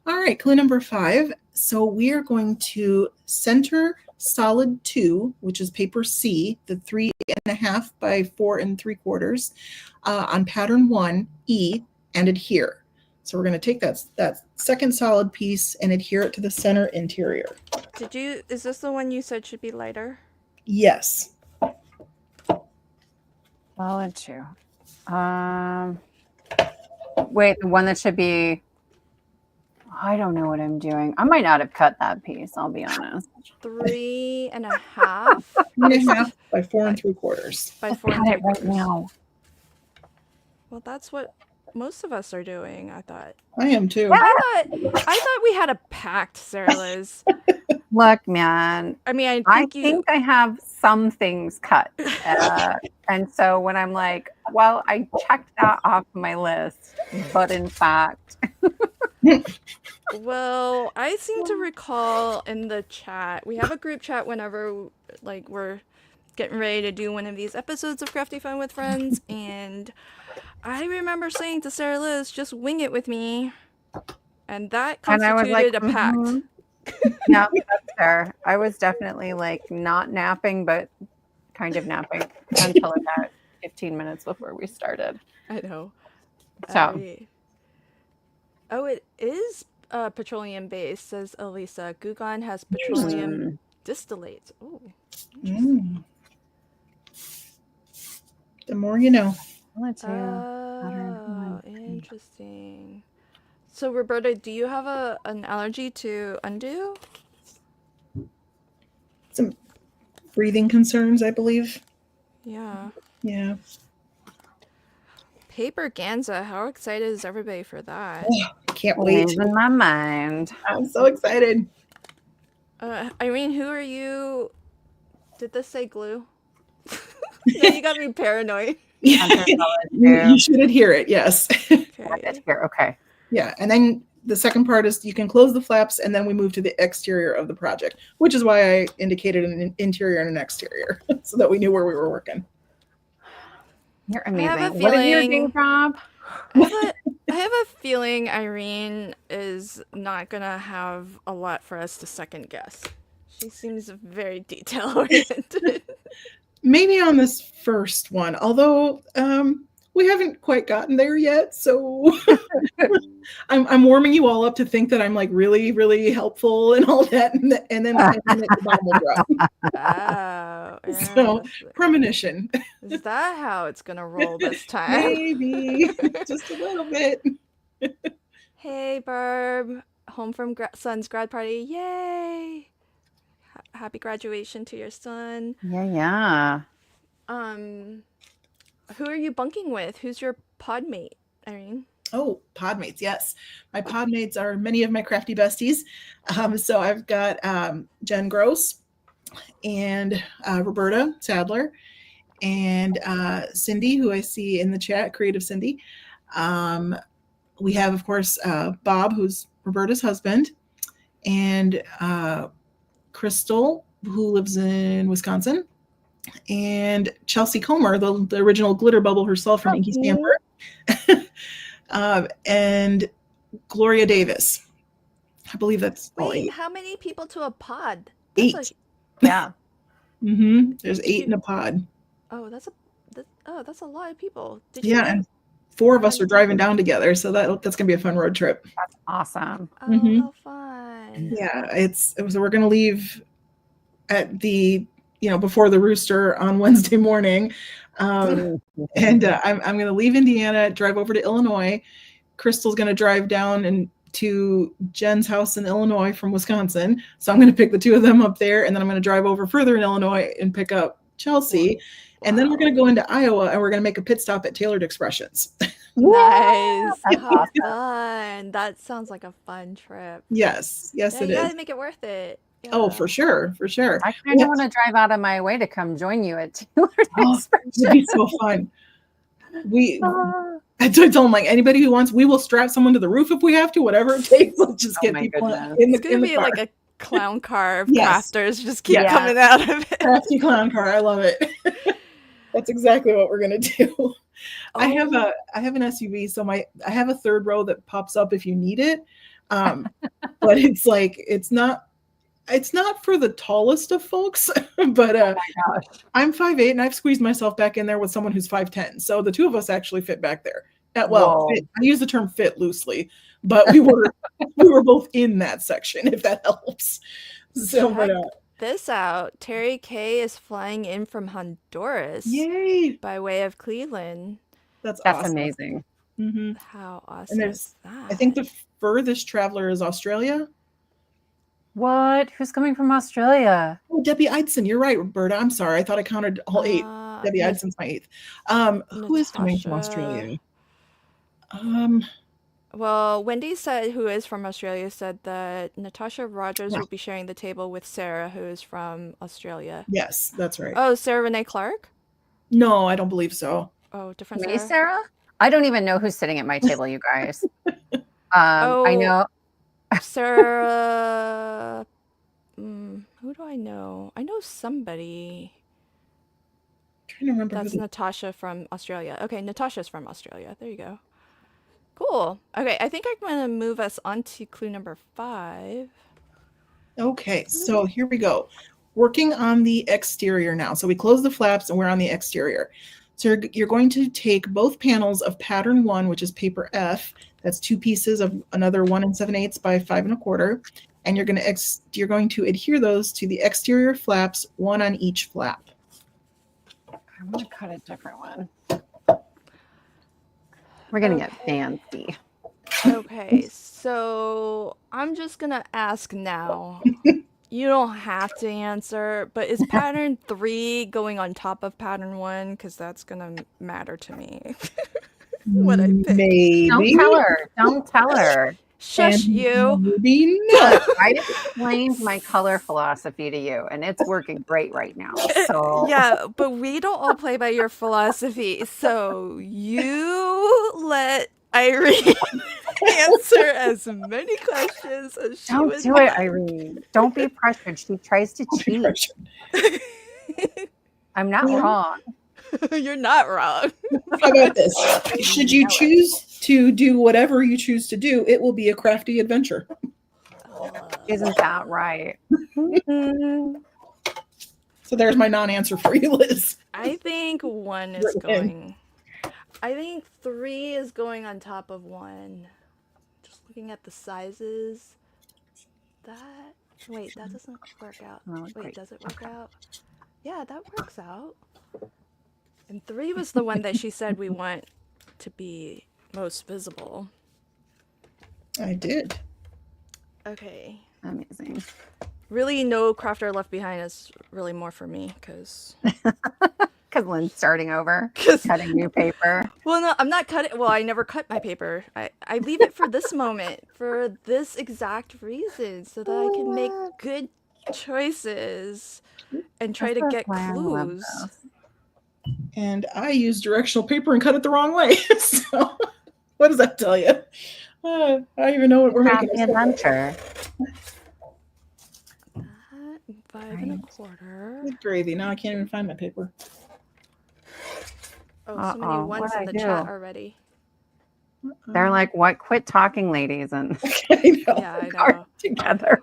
All right, clue number 5. So we are going to center solid 2, which is paper C, the 3.5 by 4 3/4, on pattern 1E, and adhere. So we're going to take that second solid piece and adhere it to the center interior. Is this the one you said should be lighter? Yes. Solid 2. Wait, the one that should be, I don't know what I'm doing. I might not have cut that piece, I'll be honest. 3.5 3.5 by 4 3/4. by 4 Cut it right 3/4. now. Well, that's what most of us are doing, I thought. I am too. I thought we had a pact, Sarah Liz. Look, man. I mean, I think I have some things cut. And so when I'm like, well, I checked that off my list, but in fact. Well, I seem to recall in the chat, we have a group chat whenever like we're getting ready to do one of these episodes of Crafty Fun with friends, and I remember saying to Sarah Liz, just wing it with me. And that constituted a pact. Yeah, that's fair. I was definitely like not napping, but kind of napping until about 15 minutes before we started. I know. So. Oh, it is petroleum based, says Elisa. Gugan has petroleum distillates. Oh. The more you know. Oh, interesting. So, Roberta, do you have an allergy to undo? Some breathing concerns, I believe. Yeah. Yeah. Paper Ganza, how excited is everybody for that? Can't wait. In my mind. I'm so excited. Irene, who are you? Did this say glue? No, you got me paranoid. You should adhere it, yes. Okay. Yeah, and then the second part is you can close the flaps, and then we move to the exterior of the project, which is why I indicated an interior and an exterior, so that we knew where we were working. You're amazing. I have a What is your feeling- day job? I have a feeling Irene is not gonna have a lot for us to second guess. She seems very detail oriented. Maybe on this first one, although we haven't quite gotten there yet, so I'm warming you all up to think that I'm like really, really helpful and all that, and then the bomb will drop. Oh, So, premonition. Is that how it's gonna roll this time? Maybe just a little bit. Hey, Barb, home from son's grad party! Yay! Happy graduation to your son. Yeah. Who are you bunking with? Who's your pod mate, Irene? Oh, podmates, yes. My podmates are many of my crafty besties. So I've got Jen Gross and Roberta Sadler and Cindy, who I see in the chat, Creative Cindy. We have, of course, Bob, who's Roberta's husband, and Crystal, who lives in Wisconsin, and Chelsea Comer, the original glitter bubble herself from Inky Stamper, and Gloria Davis. I believe that's all Wait, 8. how many people to a pod? 8. Yeah. There's 8 in a pod. That's a lot of people. Yeah, and 4 of us are driving down together, so that's gonna be a fun road trip. That's awesome. Oh, how fun! Yeah, so we're gonna leave at before the rooster on Wednesday morning, and I'm gonna leave Indiana, drive over to Illinois. Crystal's gonna drive down and to Jen's house in Illinois from Wisconsin, so I'm gonna pick the 2 of them up there, and then I'm gonna drive over further in Illinois and pick up Chelsea. And then we're going to go into Iowa, and we're going to make a pit stop at Tailored Expressions. Nice. How fun. That sounds like a fun trip. Yes, Yeah, it you is. gotta make it worth it. Yeah. Oh, for sure. I kind of want to drive out of my way to come join you at Tailored Expressions. It'd be so fun. I told them, like, anybody who wants, we will strap someone to the roof if we have to, whatever it takes. Let's just get people in the It's going to be car. like a clown car of Yes. crafters just keep coming out of it. Crafty clown car. I love it. That's exactly what we're gonna do. I have an SUV, so I have a third row that pops up if you need it. But it's like it's not for the tallest of folks. But I'm 5'8", and I've squeezed myself back in there with someone who's 5'10". So the 2 of us actually fit back there. Well, Whoa. fit, I use the term fit loosely, but we were both in that section, if that helps. So, but Check this out. Terry K is flying in from Honduras yay, by way of Cleveland. that's That's awesome. amazing. Hmm. How And awesome there's, is that? I think the furthest traveler is Australia. What? Who's coming from Australia? Oh, Debbie Eidson, you're right, Roberta. I'm sorry, I thought I counted all 8. Debbie Nat- Eidson's my 8th. Who is coming from Australia? Well, Wendy said, who is from Australia, said that Natasha Rogers will be sharing the table with Sarah, who is from Australia. Yes, that's right. Oh, Sarah Renee Clark? No, I don't believe so. Oh, different Me, Sarah? Sarah? I don't even know who's sitting at my table, you guys. Oh, I know. Sarah. Who do I know? I know somebody. Trying to remember That's who Natasha from Australia. Okay, Natasha's from Australia. There you go. Cool. Okay, I think I'm going to move us on to clue number 5. Okay, so here we go. Working on the exterior now. So we close the flaps and we're on the exterior. So you're going to take both panels of pattern 1, which is paper F. That's 2 pieces of another 1 7/8 by 5 1/4, and you're going to adhere those to the exterior flaps, 1 on each flap. I'm going to cut a different one. We're going to get fancy. Okay, so I'm just going to ask now. You don't have to answer, but is pattern 3 going on top of pattern 1? Because that's going to matter to me. What I pick. Maybe. Don't tell her. Don't tell her. Shush, And you. maybe not. Look, I explained my color philosophy to you, and it's working great right now. So Yeah, but we don't all play by your philosophy. So you let Irene answer as many questions as she don't would do it, Irene. Don't be pressured. She tries to cheat. I'm not wrong. You're not wrong. How about this? Should you choose to do whatever you choose to do, it will be a crafty adventure. Isn't that right? So there's my non-answer for you, Liz. I think 1 is going. I think 3 is going on top of 1. Just looking at the sizes. Wait, that doesn't work out. Wait, does it work out? Yeah, that works out. And 3 was the one that she said we want to be most visible. I did. Okay. Amazing. Really, no crafter left behind is really more for me because Lynn's starting over, cutting new paper. Well, no, I'm not cutting. Well, I never cut my paper. I leave it for this moment, for this exact reason, so that I can make good choices and try to get clues. And I use directional paper and cut it the wrong way. So what does that tell you? I don't even know what we're making. Adventure. 5 1/4. Good gravy. Now I can't even find my paper. Oh, so many ones in the chat already. They're like, "What? Quit talking, ladies!" And Yeah, I know. Together.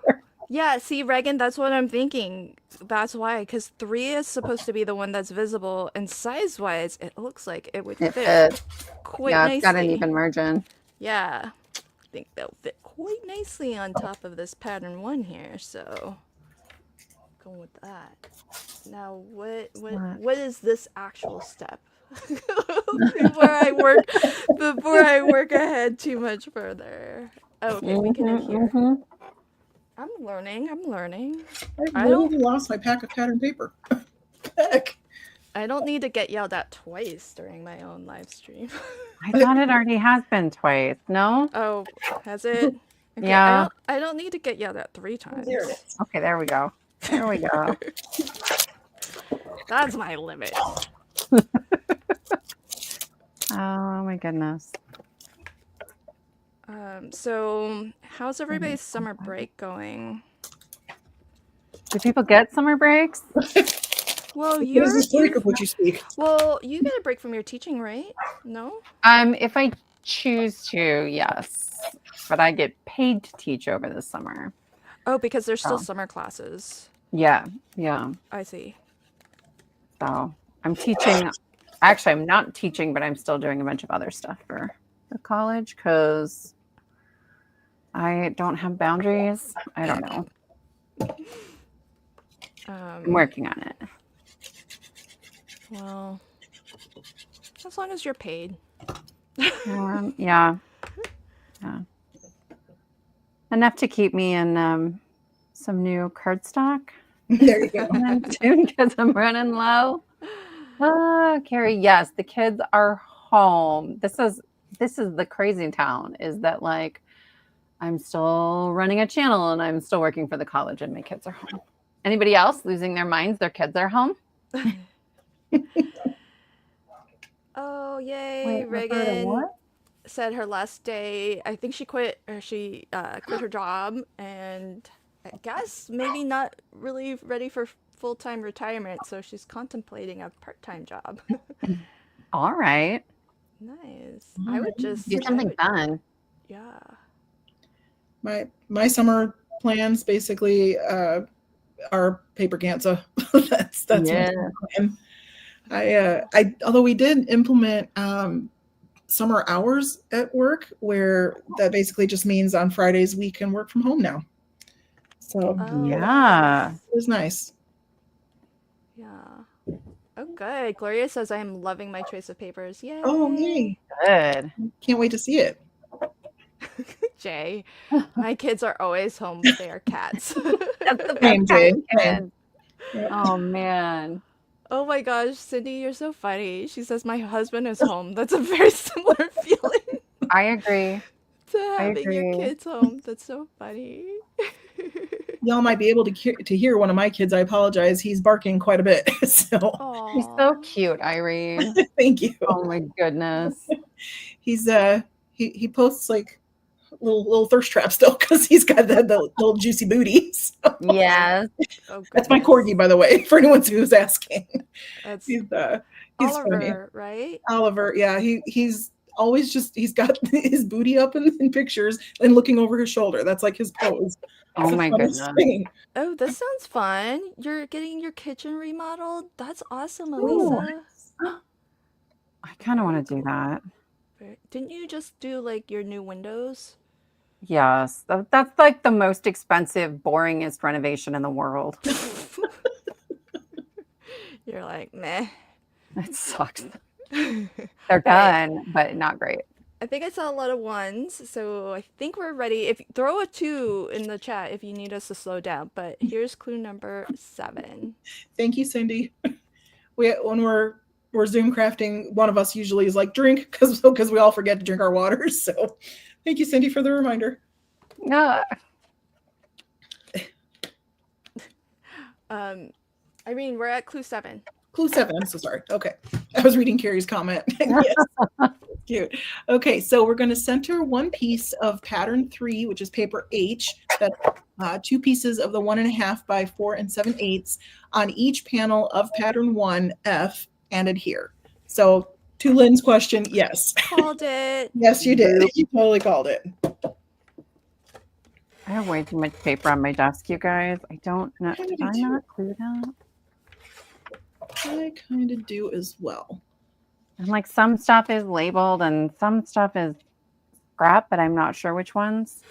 Yeah, see, Reagan, that's what I'm thinking. That's why, because 3 is supposed to be the one that's visible, and size-wise, it looks like it would fit quite nicely. It's got an even margin. Yeah, I think they'll fit quite nicely on top of this pattern 1 here. So, going with that. Now, what is this actual step? before I work ahead too much further. Okay, we can adhere. I'm learning. I totally lost my pack of pattern paper. Heck. I don't need to get yelled at twice during my own live stream. I thought it already has been twice. No? Oh, has it? Okay, Yeah. I don't need to get yelled at 3 times. There it is. Okay, there we go. There we go. That's my limit. Oh my goodness. So how's everybody's summer break going? Do people get summer breaks? Well, What is the story of which you speak? Well, you get a break from your teaching, right? No? If I choose to, yes. But I get paid to teach over the summer. Oh, because there's still summer classes. Yeah. I see. So I'm teaching. Actually, I'm not teaching, but I'm still doing a bunch of other stuff for the college because I don't have boundaries. I don't know. I'm working on it. Well, as long as you're paid. Yeah. Enough to keep me in some new cardstock. There you go. Soon because I'm running low. Carrie, yes, the kids are home. This is the crazy town is that like I'm still running a channel and I'm still working for the college and my kids are home. Anybody else losing their minds? Their kids are home. Oh, yay. Wait, Reagan what? said her last day, I think she quit her job, and I guess maybe not really ready for full-time retirement, so she's contemplating a part-time job. All right. Nice. I would just Do something fun. Yeah. My summer plans basically are paper cancer. that's Yeah. my plan. I although we did implement summer hours at work where that basically just means on Fridays we can work from home now. So Oh, Yeah. it was nice. Yeah. Oh, good. Gloria says I am loving my choice of papers. Yay. Oh, yay. Good. Can't wait to see it. Jay, my kids are always home, but they are cats. That's the Same, best kind of Jay. kid. Oh man. Oh my gosh, Cindy, you're so funny. She says my husband is home. That's a very similar feeling I agree. to having your agree. kids home. That's so funny. Y'all might be able to hear one of my kids. I apologize. He's barking quite a bit. So He's so cute, Irene. thank you. Oh my goodness. He's he posts like little thirst traps still because he's got the little juicy booty. So Yes. Oh, that's my goodness. corgi, by the way, for anyone who's asking. That's He's funny. Oliver, right? Oliver, yeah, he's always he's got his booty up in pictures and looking over his shoulder. That's like his pose. Oh It's the my funnest goodness. thing. Oh, this sounds fun. You're getting your kitchen remodeled. That's awesome, Ooh. Elisa. I kind of want to do that. Didn't you just do like your new windows? Yes. That's like the most expensive, boringest renovation in the world. You're like, meh. It sucks. They're done, but not great. I think I saw a lot of ones, so I think we're ready. If throw a 2 in the chat if you need us to slow down. But here's clue number 7. Thank you, Cindy. When we're Zoom crafting, one of us usually is like drink because we all forget to drink our water. So thank you, Cindy, for the reminder. Yeah. Irene, we're at clue 7. Clue 7. I'm so sorry. Okay. I was reading Carrie's comment. Yes. Cute. Okay, so we're going to center one piece of pattern 3, which is paper H. That's 2 pieces of the 1.5 by 4 7/8 on each panel of pattern 1 F and adhere. So to Lynn's question, yes. Called it. Yes, you did. You totally called it. I have way too much paper on my desk, you guys. I don't know. Did I not clue that? I kind of do as well. And like some stuff is labeled and some stuff is scrap, but I'm not sure which ones.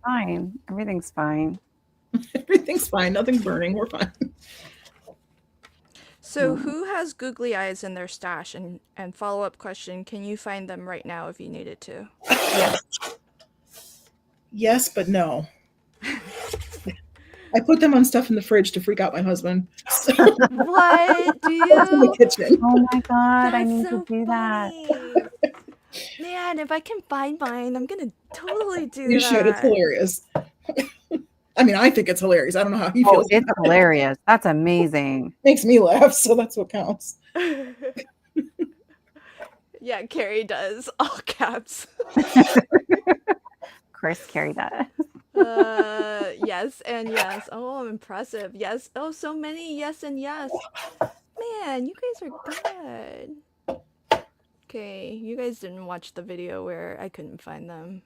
Fine. Everything's fine. Everything's fine. Nothing's burning. We're fine. So who has googly eyes in their stash? And follow-up question, can you find them right now if you needed to? Yes, but no. I put them on stuff in the fridge to freak out my husband. So What? Do that's in the you? kitchen. Oh my God. I That's need so to do that. funny. Man, if I can find mine, I'm gonna totally do You should. It's that. hilarious. I mean, I think it's hilarious. I don't know how he Oh, feels. it's hilarious. That's amazing. Makes me laugh, so that's what counts. Yeah, Carrie does. All caps. Chris carried that. Yes and yes. Oh, impressive. Yes. Oh, so many yes and yes. Man, you guys are good. Okay, you guys didn't watch the video where I couldn't find them.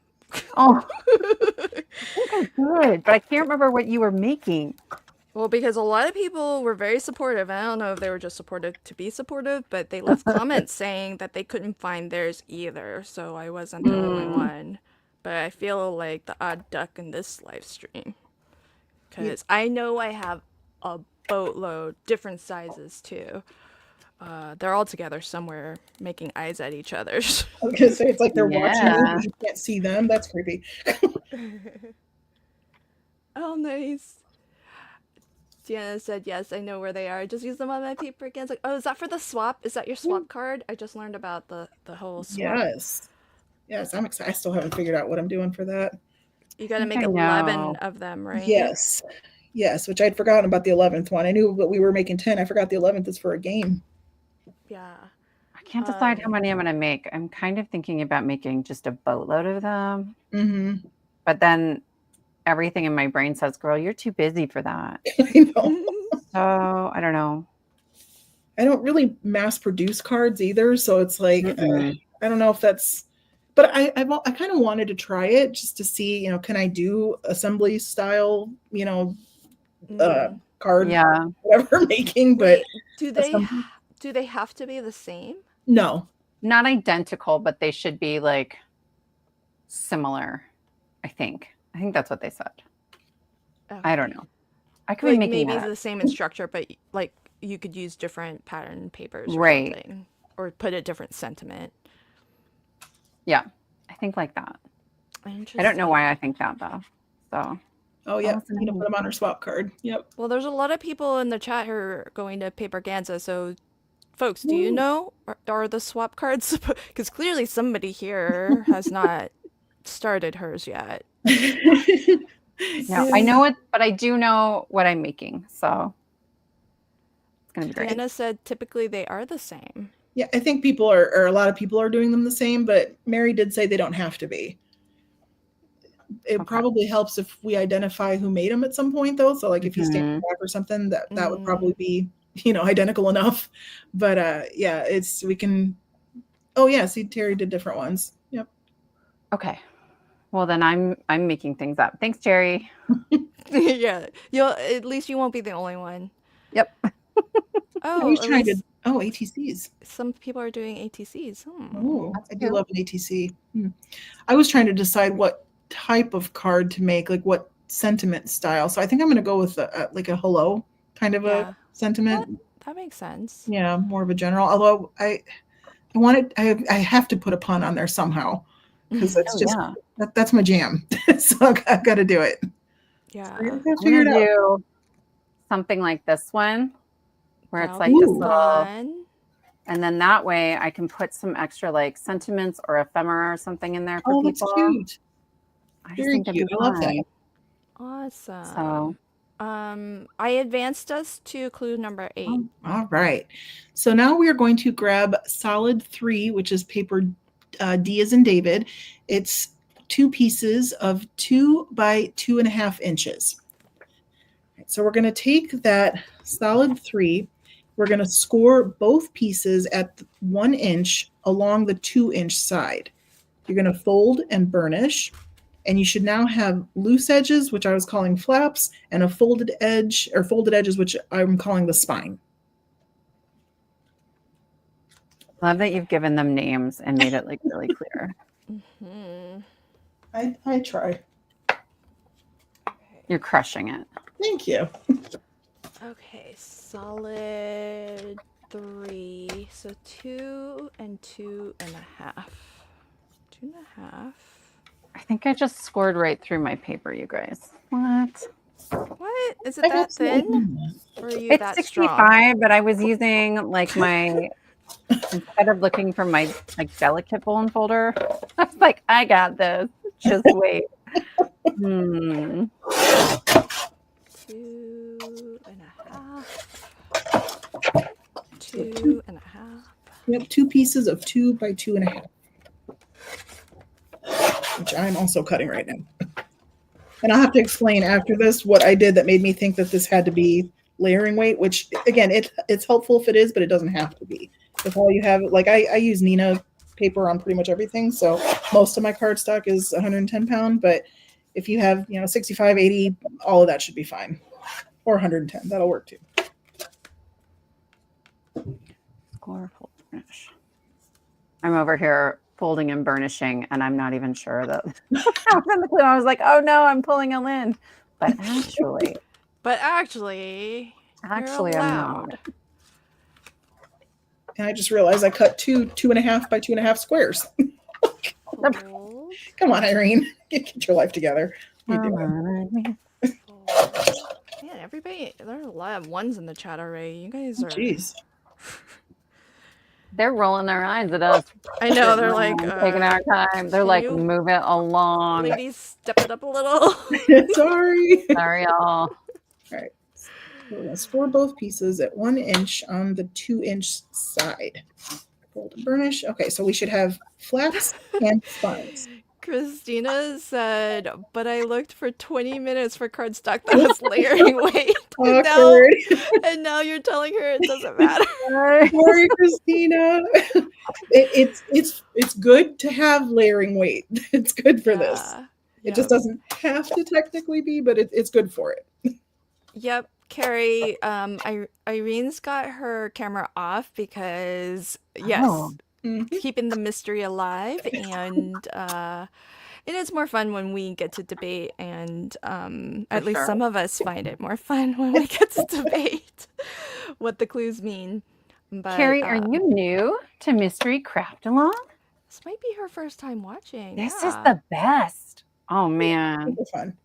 Oh, I think I did, but I can't remember what you were making. Well, because a lot of people were very supportive. I don't know if they were just supportive to be supportive, but they left comments saying that they couldn't find theirs either, so I wasn't the only one. But I feel like the odd duck in this live stream. Because I know I have a boatload, different sizes too. They're all together somewhere making eyes at each other. I was gonna say it's like they're watching you, Yeah. but you can't see them. That's creepy. Oh, nice. Deanna said, yes, I know where they are. Just use them on my paper again. It's like, oh, is that for the swap? Is that your swap card? I just learned about the whole swap. Yes, I'm excited. I still haven't figured out what I'm doing for that. You gotta make I 11 know. of them, right? Yes, which I'd forgotten about the 11th one. I knew that we were making 10. I forgot the 11th is for a game. Yeah. I can't decide how many I'm going to make. I'm kind of thinking about making just a boatload of them. Mm-hmm. But then everything in my brain says, girl, you're too busy for that. I know. So I don't know. I don't really mass produce cards either, so it's like Mm-mm. I don't know if that's. But I kind of wanted to try it just to see, can I do assembly style, card, Yeah. whatever making. But Wait, do they have to be the same? no, Not identical, but they should be like similar, I think. I think that's what they said. I don't know. I could be Like making maybe that. the same in structure, but like you could use different pattern papers or Right. something. Or put a different sentiment. Yeah, I think like that. I don't know why I think that though. So oh yeah, Awesome. put them on her swap card. Yep. Well, there's a lot of people in the chat who are going to Paperganza, so folks, do you know, are the swap cards? Because clearly somebody here has not started hers yet. yeah, I know it, but I do know what I'm making. So it's gonna be great. Diana said typically they are the same. Yeah, I think people are, or a lot of people are doing them the same, but Mary did say they don't have to be. It probably helps if we identify who made them at some point, though. So, like, if you stand back or something, that would probably be, identical enough. But yeah, we can. Oh yeah, see, Terry did different ones. Yep. Okay. Well, then I'm making things up. Thanks, Jerry. Yeah, at least you won't be the only one. Yep. I was trying to. Oh, ATCs. Some people are doing ATCs. Oh, I do love an ATC. I was trying to decide what type of card to make, like what sentiment style. So I think I'm going to go with like a hello kind of a sentiment. That makes sense. Yeah, more of a general. Although I have to put a pun on there somehow because that's that's my jam. So I've got to do it. Yeah, I'm gonna do something like this one, where it's like this little, and then that way I can put some extra like sentiments or ephemera or something in there for people. That's cute. I just think that'd be I love that. Awesome. So, I advanced us to clue number 8. All right. So now we are going to grab solid 3, which is paper D as in David. It's 2 pieces of 2 by 2.5 inches. So we're going to take that solid 3. We're going to score both pieces at 1 inch along the 2-inch side. You're going to fold and burnish. And you should now have loose edges, which I was calling flaps, and a folded edge, or folded edges, which I'm calling the spine. Love that you've given them names and made it like really clear. I try. You're crushing it. Thank you. Okay, solid 3. So 2 and 2.5. 2.5. I think I just scored right through my paper, you guys. What? What? Is it that thin? Or are you It's that 65, strong? but I was using like my, instead of looking for my like delicate bone folder, I was like, I got this. Just wait. 2.5. So 2.5. We have 2 pieces of 2 by 2.5. Which I'm also cutting right now. And I'll have to explain after this what I did that made me think that this had to be layering weight, which again, it's helpful if it is, but it doesn't have to be. If all you have, like I use Nina paper on pretty much everything. So most of my cardstock is 110 pound, but if you have, 65, 80, all of that should be fine. or 110. That'll work too. Score, fold, burnish. I'm over here folding and burnishing, and I'm not even sure that I was in the clue. I was like, oh no, I'm pulling a Lynn. But actually, actually, I'm allowed. not. And I just realized I cut 2.5 by 2.5 squares. Fold, Come on, Irene. Get your life together. You do it. fold. Man, everybody, there are a lot of ones in the chat already. You guys are. Jeez. They're rolling their eyes at us. I know, they're like, taking our time. They're can like, you- move it along. ladies, step it up a little. Sorry. Sorry, y'all. All right. So we're going to score both pieces at 1 inch on the 2-inch side. Fold and burnish. Okay, so we should have flaps and spines. Christina said, but I looked for 20 minutes for cardstock that was layering weight. And now, Awkward. and now you're telling her it doesn't matter. Sorry, Christina. It's good to have layering weight. It's good for this. It just doesn't have to technically be, but it's good for it. Yep, Carrie. Irene's got her camera off because yes, Oh. Mhm. keeping the mystery alive, and it's more fun when we get to debate, and at least sure. some of us find it more fun when we get to debate what the clues mean. But Carrie, are you new to Mystery Craft Along? this might be her first time watching. This is yeah. the best. Oh man, Super fun.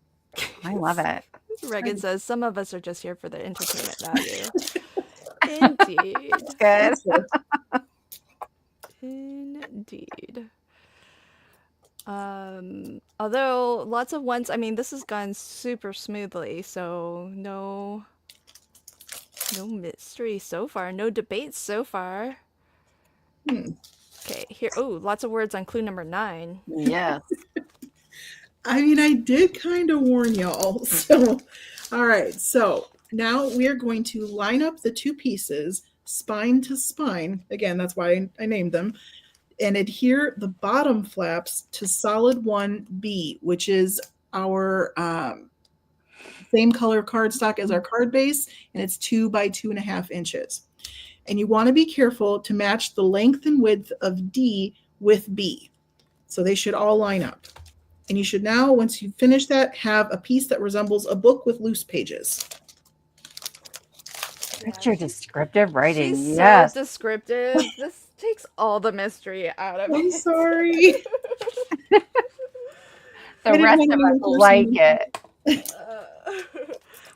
I love it. Reagan says some of us are just here for the entertainment value. Indeed. Good. Indeed. Although lots of ones, I mean, this has gone super smoothly, so no mystery so far, no debates so far. Okay, here. Oh, lots of words on clue number 9. Yes. I mean, I did kind of warn y'all. So, all right. So now we are going to line up the two pieces, spine to spine. Again, that's why I named them. And adhere the bottom flaps to solid 1B, which is our same color cardstock as our card base, and it's 2 by 2.5 inches. And you want to be careful to match the length and width of D with B. So they should all line up. And you should now, once you finish that, have a piece that resembles a book with loose pages. That's your descriptive writing. She's Yes. so descriptive. This takes all the mystery out of I'm it. sorry. The didn't rest want of to us be in like person. it.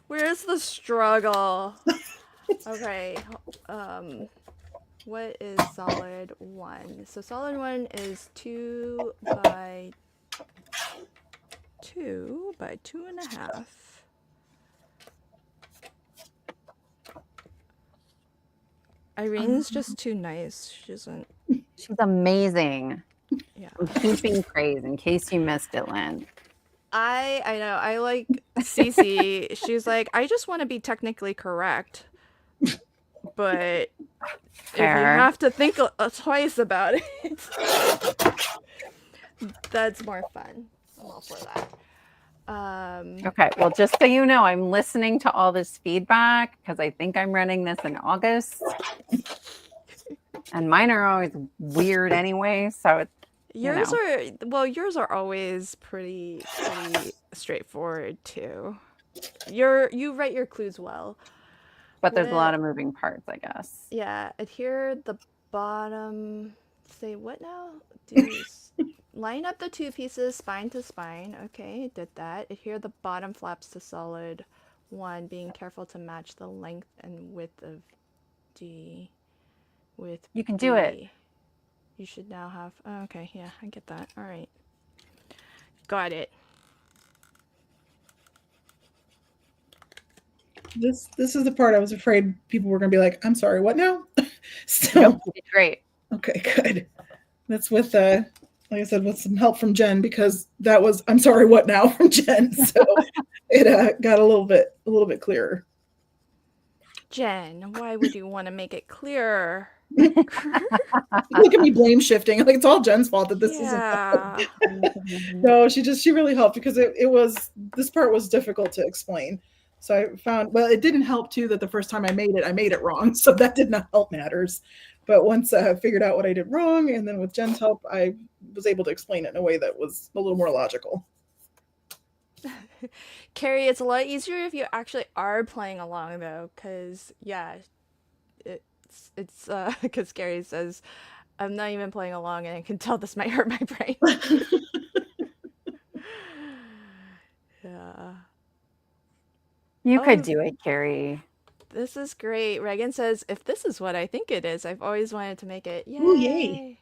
Where's the struggle? Okay. What is solid 1? So solid 1 is 2 by 2.5. Irene's just too nice. She doesn't. She's amazing. Yeah. I'm keeping praise in case you missed it, Lynn. I know. I like Cece. She's like, I just want to be technically correct, but if you Fair. have to think twice about it, that's more fun. I'm all for that. Okay, well, just so you know, I'm listening to all this feedback because I think I'm running this in August. And mine are always weird anyway, so it's, Yours yours are always pretty straightforward too. You write your clues well. but there's a lot of moving parts, I guess. Yeah, adhere the bottom. Say what now? Line up the two pieces spine to spine. Okay, did that. Adhere the bottom flaps to solid 1, being careful to match the length and width of D with You can do it. B. You should now have. Oh, okay, yeah, I get that. All right, got it. This is the part I was afraid people were going to be like, I'm sorry, what now? So, Nope, you did great. okay, good. That's with, like I said, with some help from Jen, because that was, I'm sorry, what now from Jen. So it got a little bit clearer. Jen, why would you want to make it clearer? Look at me blame shifting. Like it's all Jen's fault that this Yeah. isn't. No, she really helped because it was, this part was difficult to explain. So I found, well, it didn't help too that the first time I made it wrong. So that did not help matters. But once I figured out what I did wrong, and then with Jen's help, I was able to explain it in a way that was a little more logical. Carrie, it's a lot easier if you actually are playing along though, because yeah, it's because Carrie says I'm not even playing along, and I can tell this might hurt my brain. Yeah. You Oh, could do it, Carrie. this is great. Reagan says, if this is what I think it is, I've always wanted to make it. Ooh, yay.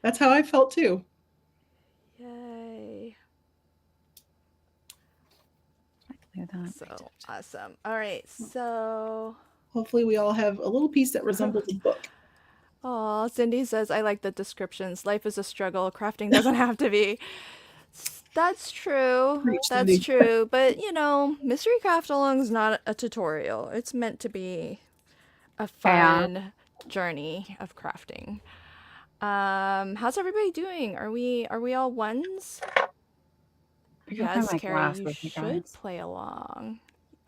That's how I felt too. Yay. Do that. So awesome. All right. So, Hopefully we all have a little piece that resembles a book. oh, Cindy says, I like the descriptions. Life is a struggle. Crafting doesn't have to be. That's true. Preach, That's Cindy. true. But, you know, Mystery Craft Along is not a tutorial. It's meant to be a fun journey of crafting. How's everybody doing? Are we all ones? I gotta find Yes, my Carrie, you glasses, you should guys. play along.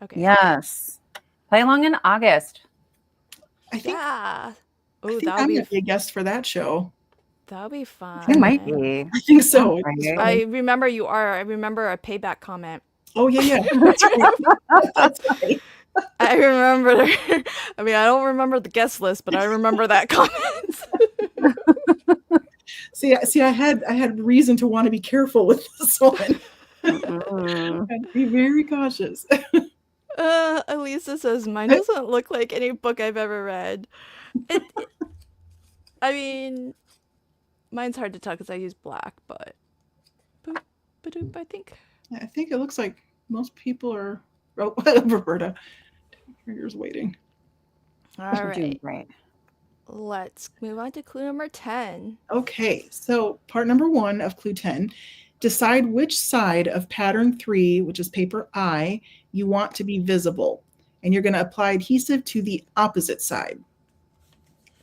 Okay. Yes. Play along in August. I think, Yeah. I Oh, think that'll I'm be going to be a guest for that show. that'll be fun. You might be. I think so. Right. It's I fun. remember you are. I remember a payback comment. Oh, yeah. That's right. That's right. I remember. I mean, I don't remember the guest list, but I remember that comment. See, I had reason to want to be careful with this one. Mm-mm. I'd be very cautious. Elisa says mine doesn't look like any book I've ever read. I mean, mine's hard to tell because I use black, but boop, ba-doop, I think. I think it looks like most people are. Oh, Roberta, yours waiting. All You're doing right, great. let's move on to clue number 10. Okay, so part number 1 of clue 10. Decide which side of pattern 3, which is paper I, you want to be visible. And you're going to apply adhesive to the opposite side.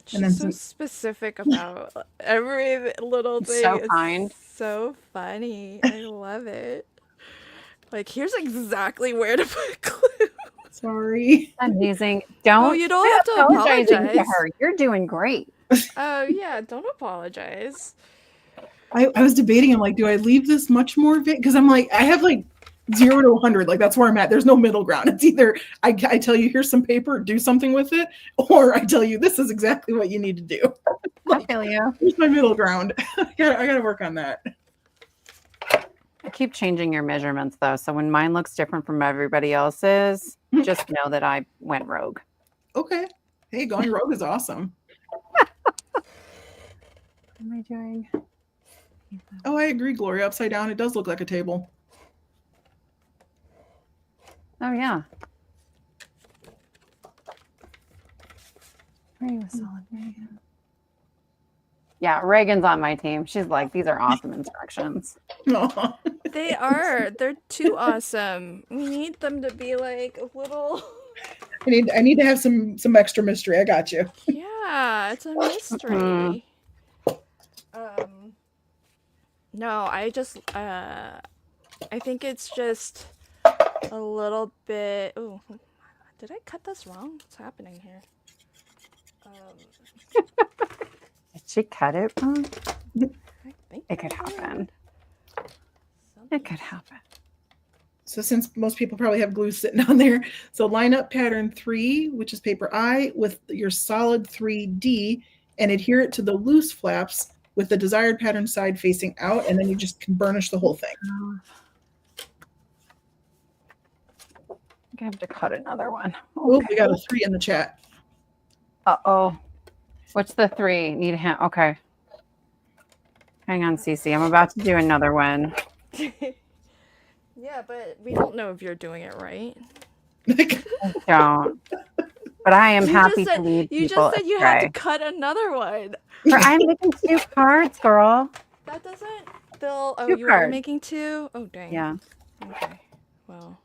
She's then so specific about every little thing. So It's kind. so funny. I love it. Like, here's exactly where to put clue. Sorry. Amazing. Don't you don't have to apologizing to apologize. her. You're doing great. Oh, yeah, don't apologize. I was debating, I'm like, do I leave this much more vague? Because I'm like, I have like 0 to 100. Like, that's where I'm at. There's no middle ground. It's either I tell you, here's some paper, do something with it, or I tell you, this is exactly what you need to do. I feel you. Here's my middle ground. I gotta work on that. I keep changing your measurements though. So when mine looks different from everybody else's, just know that I went rogue. Okay. Hey, going rogue is awesome. What am I doing? Oh, I agree, Gloria. Upside down, it does look like a table. Oh yeah. Are you a solid Reagan? Yeah, Reagan's on my team. She's like, these are awesome instructions. Aw. They are. They're too awesome. We need them to be like a little. I need to have some extra mystery. I got you. Yeah, it's a mystery. No, I just I think it's just a little bit. Oh, did I cut this wrong? What's happening here? Did she cut it wrong? I think It could I did. happen. Something. It could happen. So since most people probably have glue sitting on there, so line up pattern 3, which is paper I, with your solid 3D and adhere it to the loose flaps with the desired pattern side facing out, and then you just can burnish the whole thing. I think I have to cut another one. Oh, we got a 3 in the chat. Uh-oh. What's the 3? Need a hand. Okay. Hang on, Cece. I'm about to do another one. Yeah, but we don't know if you're doing it right. Don't. But I am happy to lead You people just said you had to astray. cut another one. I'm making 2 cards, girl. That doesn't. They'll. Oh, 2 you are cards. making 2. Oh, dang. Yeah. Okay. Well.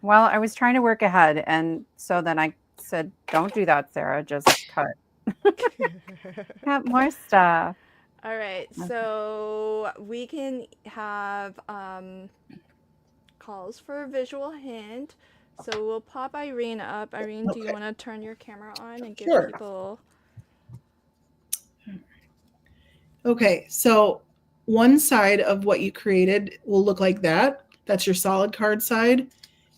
Well, I was trying to work ahead, and so then I said, "Don't do that, Sarah. Just cut. Got more stuff." All right. So we can have calls for a visual hint So we'll pop Irene up. Irene, do you Okay. want to turn your camera on and give Sure. people... Okay, so one side of what you created will look like that. That's your solid card side.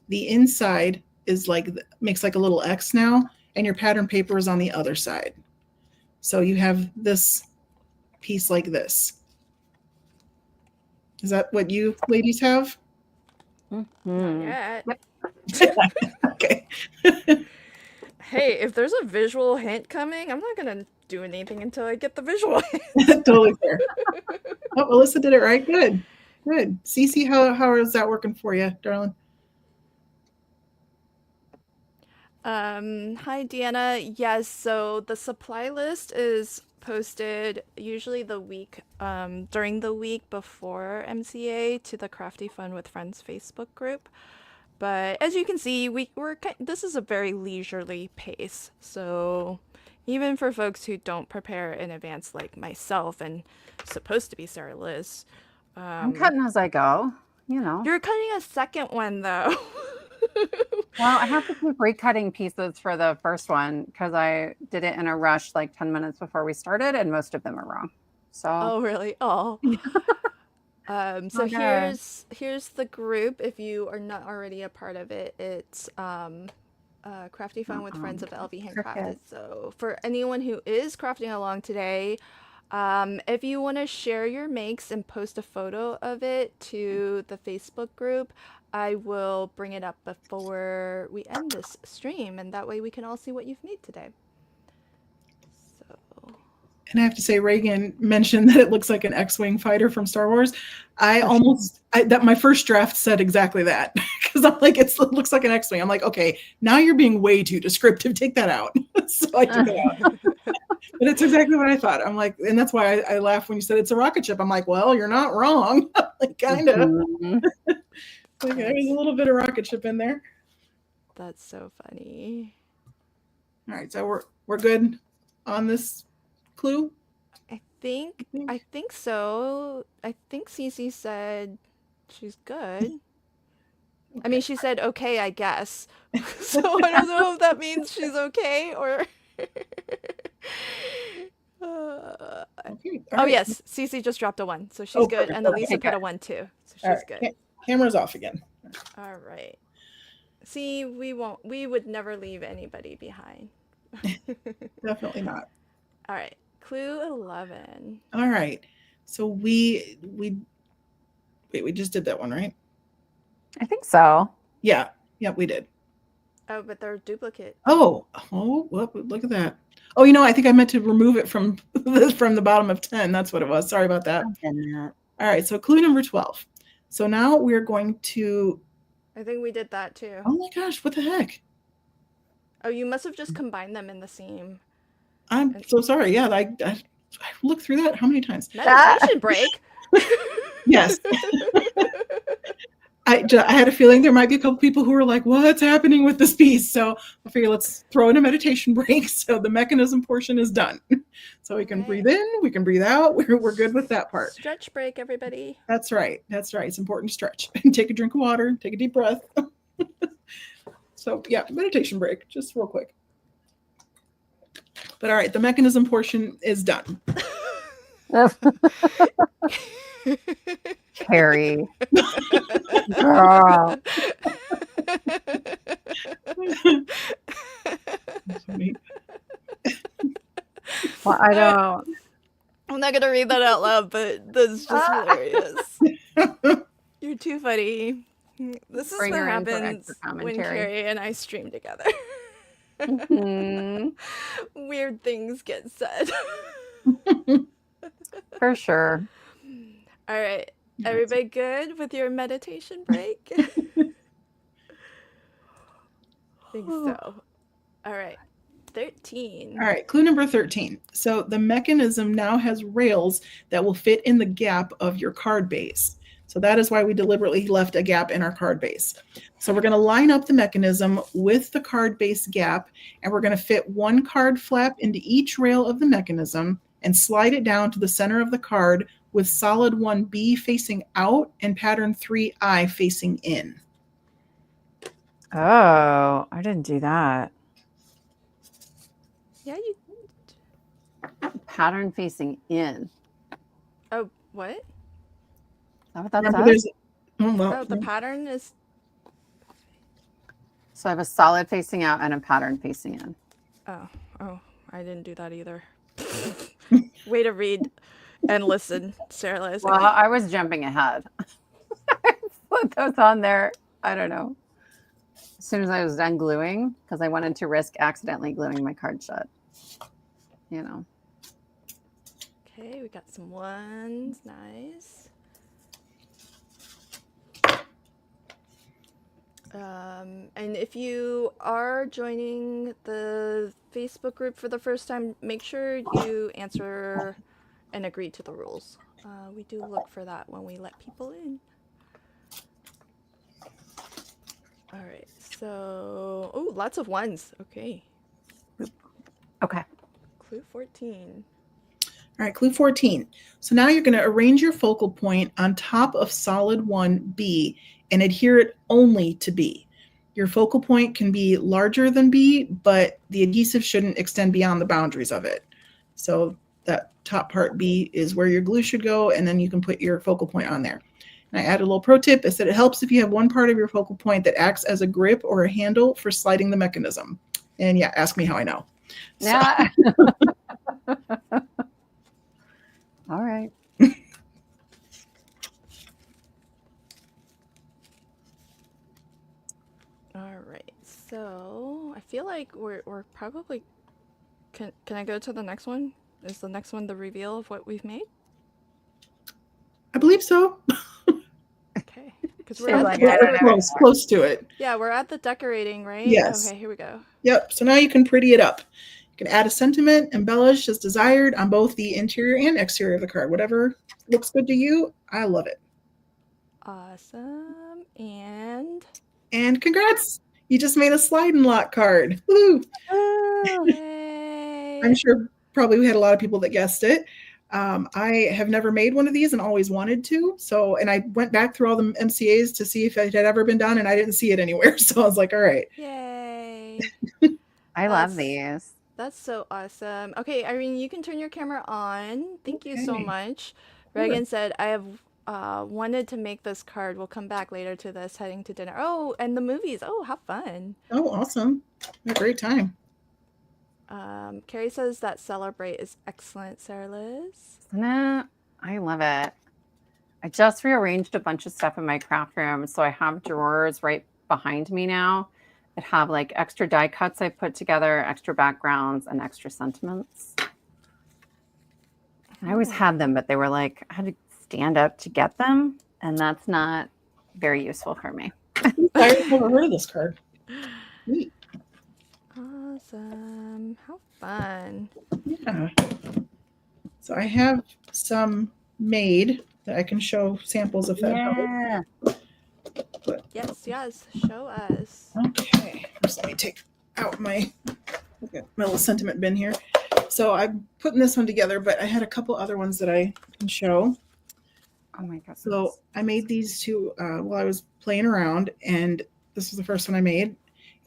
The inside is like, makes like a little X now, and your pattern paper is on the other side. So you have this piece like this. Is that what you ladies have? Not Mhm. yet. Yep. Okay. Hey, if there's a visual hint coming, I'm not gonna do anything until I get the visual hint. Totally fair. Oh, Alyssa did it right. Good. Good. Cece, how is that working for you, darling? Hi Deanna. Yes, so the supply list is posted usually the week, during the week before MCA to the Crafty Fun with Friends Facebook group. But as you can see, this is a very leisurely pace. So even for folks who don't prepare in advance like myself and supposed to be Sarah Liz, I'm cutting as I go, you know. you're cutting a second one though. Well, I have to keep recutting pieces for the first one because I did it in a rush like 10 minutes before we started, and most of them are wrong. So, Oh, really? Oh. So Okay. here's the group. If you are not already a part of it, it's Crafty Fun with Friends of LV Handcrafted. Cricket. So for anyone who is crafting along today, if you want to share your makes and post a photo of it to the Facebook group, I will bring it up before we end this stream, and that way we can all see what you've made today. So, And I have to say, Reagan mentioned that it looks like an X-wing fighter from Star Wars. My first draft said exactly that because I'm like, it looks like an X-wing. I'm like, okay, now you're being way too descriptive. Take that out. So I took it out. But it's exactly what I thought. I'm like, and that's why I laughed when you said it's a rocket ship. I'm like, well, you're not wrong. Like, kind of. Mhm. Like, there's a little bit of rocket ship in there. that's so funny. All right, so we're good on this clue. I think so. I think Cece said she's good. I mean, she said okay, I guess. So I don't know if that means she's okay or. Okay. Oh right. yes, Cece just dropped a 1, so she's Oh, good, perfect. and Elisa Okay, put a good. 1 too, so All she's right. good. Camera's off again. All right. See, we would never leave anybody behind. Definitely not. All right, clue 11. All right. So we just did that one, right? I think so. Yeah. Yep, we did. Oh, but they're duplicate. Oh, whoop, look at that. Oh, I think I meant to remove it from the bottom of 10. That's what it was. Sorry about that. All right. So clue number 12. So now we're going to. I think we did that too. Oh my gosh, what the heck? Oh, you must have just combined them in the same. I'm so sorry. Yeah, I looked through that how many times? Meditation break. Yes. I had a feeling there might be a couple people who were like, what's happening with this piece? So I figured let's throw in a meditation break. So the mechanism portion is done. So we can breathe in, we can breathe out. We're good with that part. Stretch break, everybody. That's right. That's right. It's important to stretch. Take a drink of water, take a deep breath. So yeah, meditation break, just real quick. But all right, the mechanism portion is done. Carrie. Girl. Well, I don't. I'm not gonna read that out loud, but that's just hilarious. You're too funny. This is Bring what her in for happens extra when commentary. Carrie and I stream together. Mhm. Weird things get said. For sure. All right. Everybody good with your meditation break? Think so. All right. 13. All right, clue number 13. So the mechanism now has rails that will fit in the gap of your card base. So that is why we deliberately left a gap in our card base. So we're going to line up the mechanism with the card base gap, and we're going to fit one card flap into each rail of the mechanism and slide it down to the center of the card with solid 1B facing out and pattern 3I facing in. Oh, I didn't do that. Yeah, you. Pattern facing in. Oh, what? Is that what that Remember, says? there's well, Oh, the pattern is. So I have a solid facing out and a pattern facing in. Oh, I didn't do that either. Way to read and listen, Sarah Liz. Well, I was jumping ahead. Put those on there. I don't know. As soon as I was done gluing, because I wanted to risk accidentally gluing my card shut. You know. Okay, we got some ones. Nice. And if you are joining the Facebook group for the first time, make sure you answer and agree to the rules. We do look for that when we let people in. All right, so, oh, lots of ones. Okay. Okay. Clue 14. all right, clue 14. So now you're going to arrange your focal point on top of solid 1B and adhere it only to B. Your focal point can be larger than B, but the adhesive shouldn't extend beyond the boundaries of it. So that top part B is where your glue should go, and then you can put your focal point on there. And I added a little pro tip. I said it helps if you have one part of your focal point that acts as a grip or a handle for sliding the mechanism. And yeah, ask me how I know. So, Yeah. All right. All right, so I feel like we're probably. Can I go to the next one? Is the next one the reveal of what we've made? I believe so. Okay, because She's we're at like, the I don't know. Close to it. Yeah, we're at the decorating, right? Yes. Okay, here we go. Yep. So now you can pretty it up. You can add a sentiment, embellish as desired on both the interior and exterior of the card. Whatever looks good to you, I love it. Awesome. And congrats. You just made a slide and lock card. Woo! yay. I'm sure probably we had a lot of people that guessed it. I have never made one of these and always wanted to. So, and I went back through all the MCAs to see if it had ever been done, and I didn't see it anywhere. So I was like, all right. Yay. I love these. That's so awesome. Okay, Irene, you can turn your camera on. Thank you so Okay. much. Sure. Reagan said, I have wanted to make this card. We'll come back later to this, heading to dinner. Oh, and the movies. Oh, how fun. Oh, awesome. A great time. Carrie says that Celebrate is excellent, Sarah Liz. Isn't it? I love it. I just rearranged a bunch of stuff in my craft room. So I have drawers right behind me now that have like extra die cuts I put together, extra backgrounds, and extra sentiments. I always had them, but they were like, I had to stand up to get them. And that's not very useful for me. I've never heard of this card. Neat. Awesome. How fun. Yeah. So I have some made that I can show samples of that. helps. Yes, show us. Okay. First, let me take out my little sentiment bin here. So I'm putting this one together, but I had a couple other ones that I can show. Oh my God. So I made these two while I was playing around, and this was the first one I made.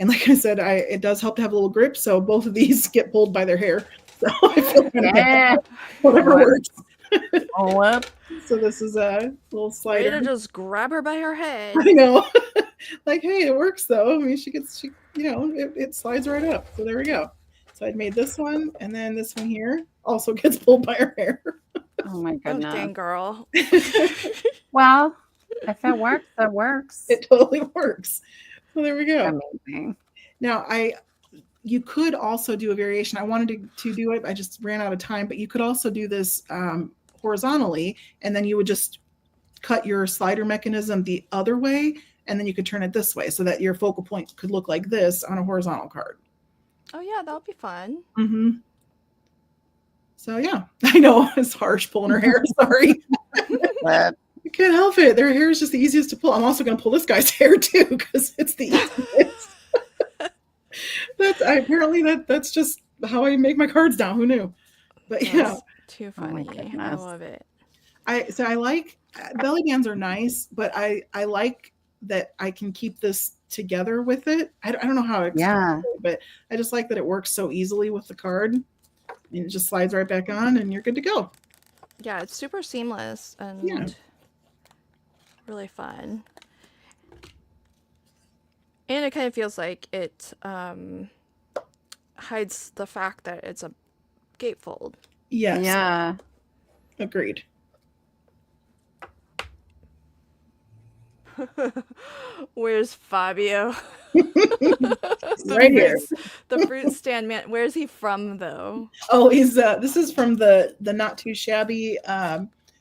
And like I said, it does help to have a little grip, so both of these get pulled by their hair. So I feel kind of bad. Whatever works. Oh, up. So this is a little Way slider. to just grab her by her head. I know. Like, hey, it works though. I mean, it slides right up. So there we go. So I'd made this one, and then this one here also gets pulled by her hair. Oh my Oh, goodness. dang girl. Well, if it works, it works. It totally works. So there we go. Amazing. Now you could also do a variation. I wanted to do it. I just ran out of time, but you could also do this horizontally, and then you would just cut your slider mechanism the other way, and then you could turn it this way so that your focal point could look like this on a horizontal card. Oh yeah, that'll be fun. Mm-hmm. So yeah, I know it's harsh pulling her hair. Sorry. But I can't help it. Their hair is just the easiest to pull. I'm also going to pull this guy's hair too because it's the easiest. Apparently that's just how I make my cards now. Who knew? But yeah, That's too Oh my funny. I goodness. love it. I like belly bands are nice, but I like that I can keep this together with it. I don't know how to explain Yeah. it, but I just like that it works so easily with the card. And it just slides right back on and you're good to go. Yeah, it's super seamless and Yeah. really fun. And it kind of feels like it hides the fact that it's a gatefold. Yes. Yeah. Agreed. Where's Fabio? Right here. The fruit stand man. Where's he from, though? Oh, he's this is from the not too shabby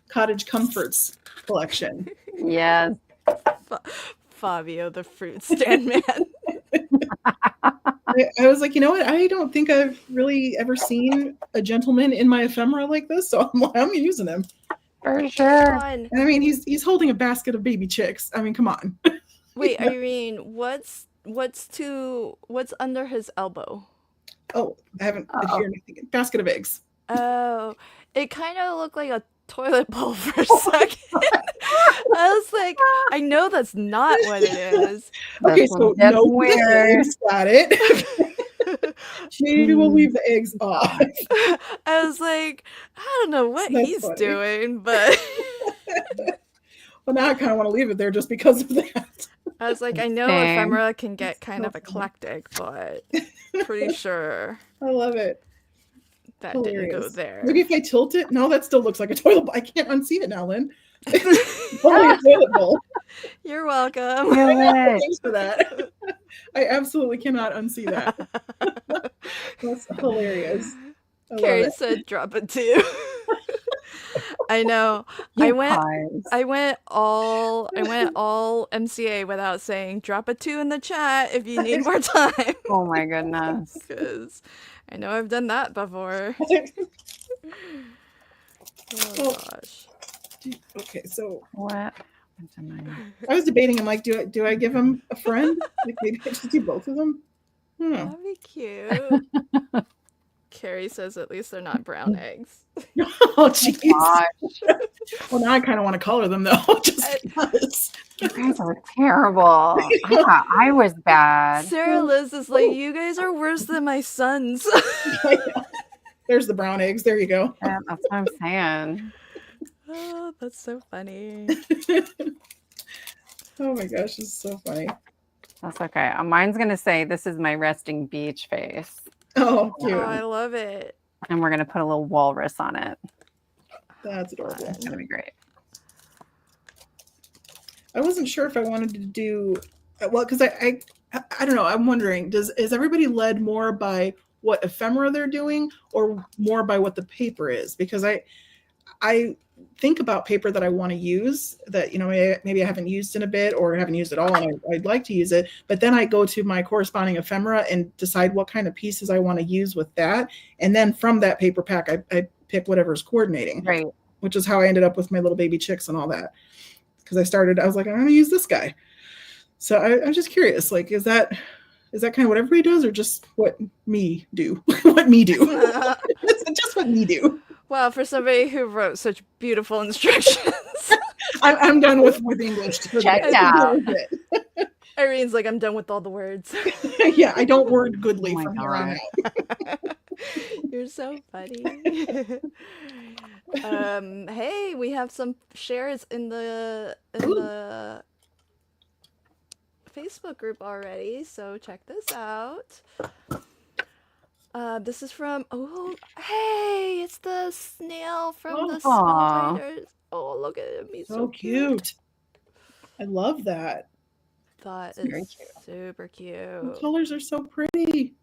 Cottage Comforts collection. Yes. Fabio, the fruit stand man. I was like, you know what? I don't think I've really ever seen a gentleman in my ephemera like this, so I'm using him. For sure. Fun. And I mean, he's holding a basket of baby chicks. I mean, come on. Wait, Irene, what's under his elbow? Oh, I haven't Uh-oh. heard anything. Basket of eggs. Oh, it kind of looked like a toilet bowl for a second. I was like, I know that's not what it is. Okay, This so one gets no weird. eggs, got it. Maybe we'll leave the eggs off. I was like, I don't know what That's he's funny. doing, but Well, now I kind of want to leave it there just because of that. I was like, I know Same. ephemera can get It's kind so of funny. eclectic, but pretty sure I love it. that didn't go Hilarious. there. Maybe if I tilt it, no, that still looks like a toilet bowl. I can't unsee it now, Lynn. Only a toilet bowl. You're welcome. Do it. Thanks for that. I absolutely cannot unsee that. That's hilarious. I love Carrie it. said drop it too. I know. I You went guys. I went all MCA without saying drop a 2 in the chat if you need more time. Oh my goodness. Because I know I've done that before. Oh Oh. gosh. Okay, so What? I was debating. I'm like, do I give him a friend? Like maybe I just do both of them. Hmm. That'd be cute. Carrie says at least they're not brown eggs. Oh jeez. Gosh, Well, now I kind of want to color them though, just because. you guys are terrible. I thought I was bad. Sarah Liz is like, you guys are worse than my sons. There's the brown eggs. There you go. Yeah, that's what I'm saying. Oh, that's so funny. Oh my gosh, this is so funny. That's okay. Mine's gonna say this is my resting beach face, Oh, Oh, cute. I love it. and we're gonna put a little walrus on it. That's adorable. It's gonna be great. I wasn't sure if I wanted to do well because I don't know. I'm wondering, is everybody led more by what ephemera they're doing or more by what the paper is? Because I think about paper that I want to use that, you know, maybe I haven't used in a bit or haven't used at all and I'd like to use it, but then I go to my corresponding ephemera and decide what kind of pieces I want to use with that, and then from that paper pack I pick whatever's coordinating, Right. which is how I ended up with my little baby chicks and all that. Because I was like, I'm going to use this guy. So I'm just curious, like, is that kind of what everybody does or just what me do? What me do? Just what me do. Wow, for somebody who wrote such beautiful instructions. I'm done with English. Checked out. Irene's like, I'm done with all the words. Yeah, I don't word goodly Oh my from here on out. You're so funny. Hey, we have some shares in the Facebook group already, so check this out. This is from hey, it's the snail from the Aw. Small Traders. Oh, look at him, he's So cute. I love that. That very is super The cute. colors are so pretty.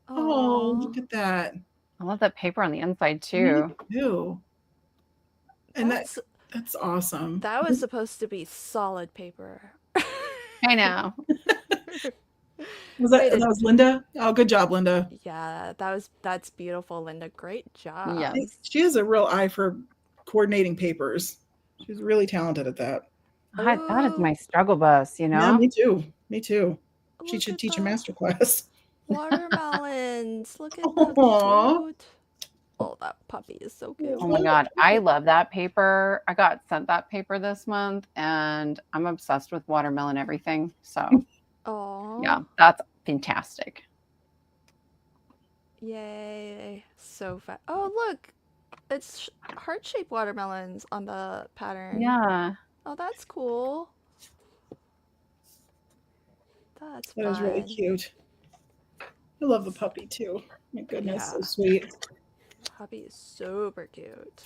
Oh, Aw. look at that. I love that paper on the inside too. Me too. And That's- that's awesome. that was supposed to be solid paper. I know. Was that Wait, was Linda? Oh, good job, Linda. Yeah, that's beautiful, Linda. Great job. Yes. She has a real eye for coordinating papers. She's really talented at that. That is my struggle bus, you Yeah, know? me too. Me too. She Look should at teach a the master class. watermelons. Look at Aw. the cute. Oh, that puppy is so cute. Oh my God. I love that paper. I got sent that paper this month and I'm obsessed with watermelon everything. So Oh. Yeah, that's fantastic. Yay. So fun. Oh, look. It's heart-shaped watermelons on the pattern. Yeah. Oh, that's cool. That's That is really fun. cute. I love the puppy too. My goodness, so Yeah. sweet. Puppy is super cute.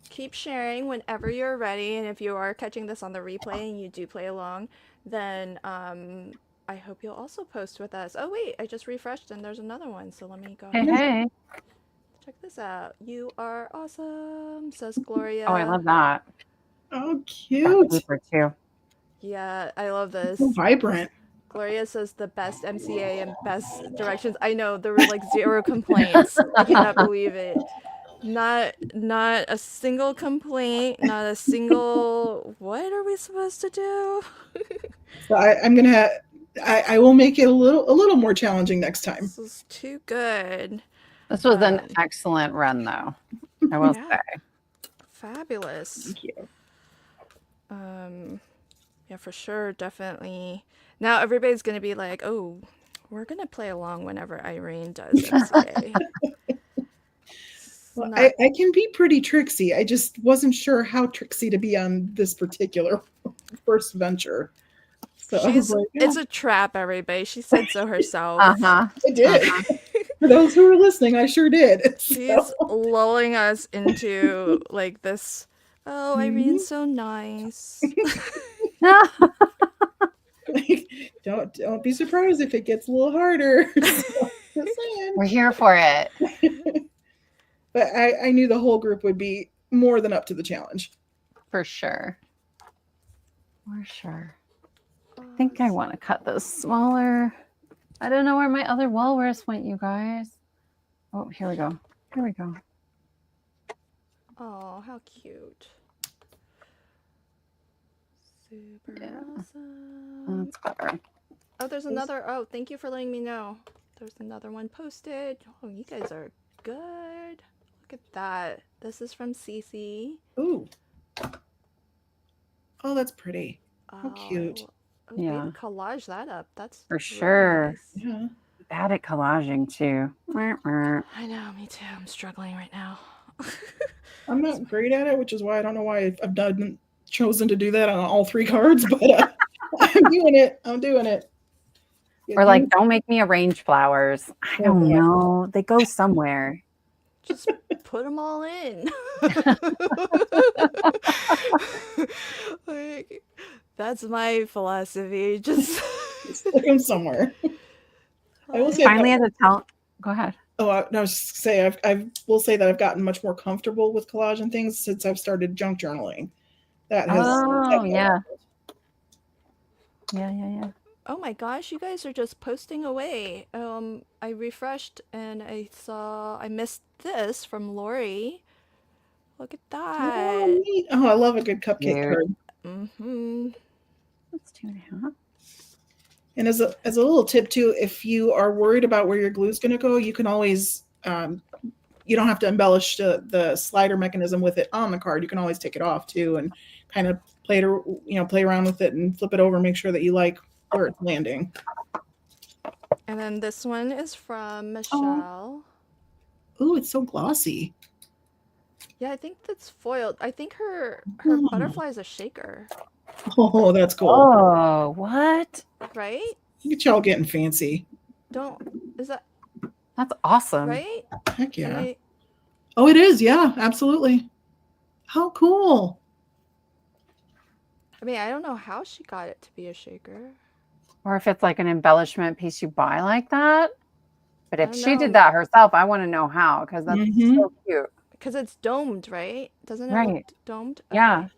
Keep sharing whenever you're ready, and if you are catching this on the replay and you do play along, then I hope you'll also post with us. Oh wait, I just refreshed and there's another one, so let me go ahead. Hey. Check this out. You are awesome, says Gloria. Oh, I love that. Oh, That cute. paper too. Yeah, I love this. So vibrant. Gloria says the best MCA and best directions. I know, there were like 0 complaints. I cannot believe it. Not a single complaint, not a single what are we supposed to do? So I will make it a little more challenging next time. This is too good. This was an excellent run, though. I will say. Fabulous. Thank you. Yeah, for sure, definitely. Now everybody's gonna be like, oh, we're gonna play along whenever Irene does MCA. Well, I can be pretty tricksy. I just wasn't sure how tricksy to be on this particular first venture. So I was like, It's a trap, everybody. She said so herself. I did. For those who are listening, I sure did. She's lulling us into like this. Oh, Irene's so nice. Don't be surprised if it gets a little harder. We're here for it. But I knew the whole group would be more than up to the challenge. For sure. For sure. I think I want to cut those smaller. I don't know where my other walrus went, you guys. Oh, here we go. Here we go. Oh, how cute. Super awesome. That's better. Oh, there's another. Oh, thank you for letting me know. There's another one posted. Oh, you guys are good. Look at that. This is from Cece. Ooh. Oh, that's pretty. How cute. Oh, Yeah. Collage that up. That's For really sure. nice. Yeah. Bad at collaging too. I know, me too. I'm struggling right now. I'm not great at it, which is why I don't know why I've chosen to do that on all 3 cards, but I'm doing it. I'm doing it. Or like, don't make me arrange flowers. I don't know. They go somewhere. Just put them all in. Like, that's my philosophy. Just stick them somewhere. I will say finally, as a talent. Go ahead. Oh, I was just say I will say that I've gotten much more comfortable with collage and things since I've started junk journaling. That has. Oh, yeah. Yeah. oh my gosh, you guys are just posting away. I refreshed and I missed this from Lori. Look at that. Oh, neat. Oh, I love a good cupcake Cute. card. Mm-hmm. That's 2.5. And as a little tip too, if you are worried about where your glue is going to go, you can always you don't have to embellish the slider mechanism with it on the card. You can always take it off too and kind of play around with it and flip it over, make sure that you like where it's landing. And then this one is from Michelle. Oh, it's so glossy. Yeah, I think that's foiled. I think her butterfly is a shaker, Oh, that's cool. Oh, what? right? Look at y'all getting fancy. Is that That's awesome. right? Heck yeah. Am Oh, it is. Yeah, absolutely. How cool. I mean, I don't know how she got it to be a shaker. Or if it's like an embellishment piece you buy like that. But if I she don't did know. that herself, I want to know how, because that's so cute. Because it's domed, right? Doesn't it Right. look domed? Yeah. Okay.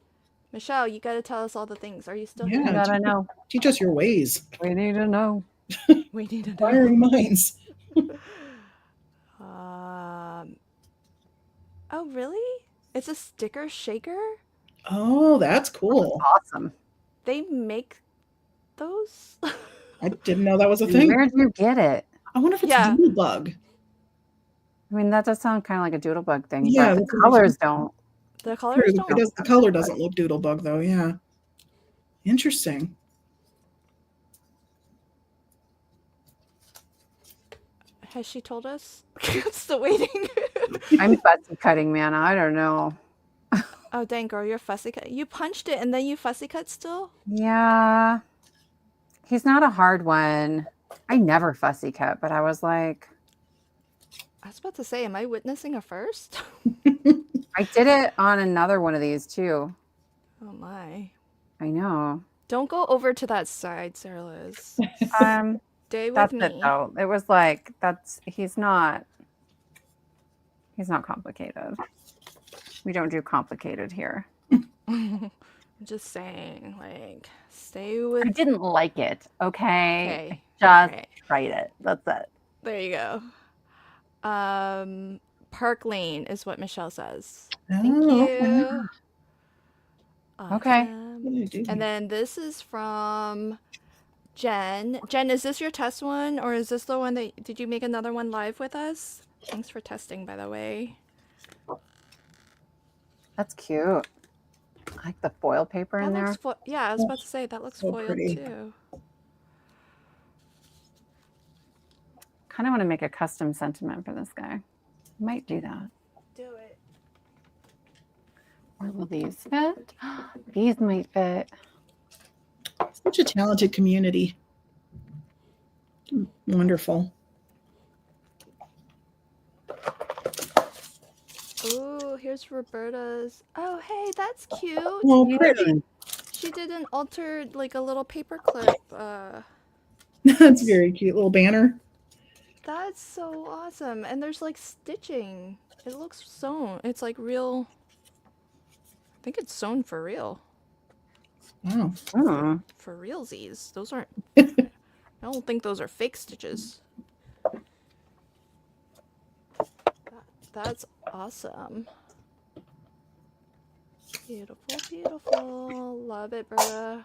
Michelle, you got to tell us all the things. Are you still Yeah. I here? gotta know. Teach us your ways. We need to know. We need to know. Firing minds. Oh, really? It's a sticker shaker? Oh, that's cool. Awesome. They make those? I didn't know that was a thing. Where did you get it? I wonder if it's Yeah. a Doodlebug. I mean, that does sound kind of like a doodlebug thing, Yeah, but that's the what I was colors don't. The colors don't. The color doesn't look Doodlebug though. Yeah. Interesting. Has she told us? I'm still waiting. I'm fussy cutting, man. I don't know. Oh, dang, girl, you're fussy cut. You punched it and then you fussy cut still? Yeah. He's not a hard one. I never fussy cut, but I was like, I was about to say, am I witnessing a first? I did it on another one of these too. Oh my. I know. Don't go over to that side, Sarah Liz. Stay with That's me. it though. It was like, he's not complicated. We don't do complicated here. I'm just saying, like, stay I with. didn't like it. Okay. Okay. I just Okay. tried it. That's it. There you go. Park Lane is what Michelle says. Thank Oh, you. Okay. Awesome. what did I do And here? then this is from Jen. Jen, is this your test one, or is this the one that did you make another one live with us? Thanks for testing, by the way. That's cute. I like the foil paper in That there. looks yeah, I was about to say that looks So foiled pretty. too. Kind of want to make a custom sentiment for this guy. Might do that. Do it. Where will these fit? These might fit. Such a talented community. Wonderful. Ooh, here's Roberta's. Oh, hey, that's cute. Oh, pretty. She did an altered, like a little paper clip. That's very cute. Little banner. That's so awesome. And there's like stitching. It looks sewn. It's like real. I think it's sewn for real. Wow. Hmm. For realsies. Those aren't. I don't think those are fake stitches. That's awesome. Beautiful, beautiful. Love it, Berta.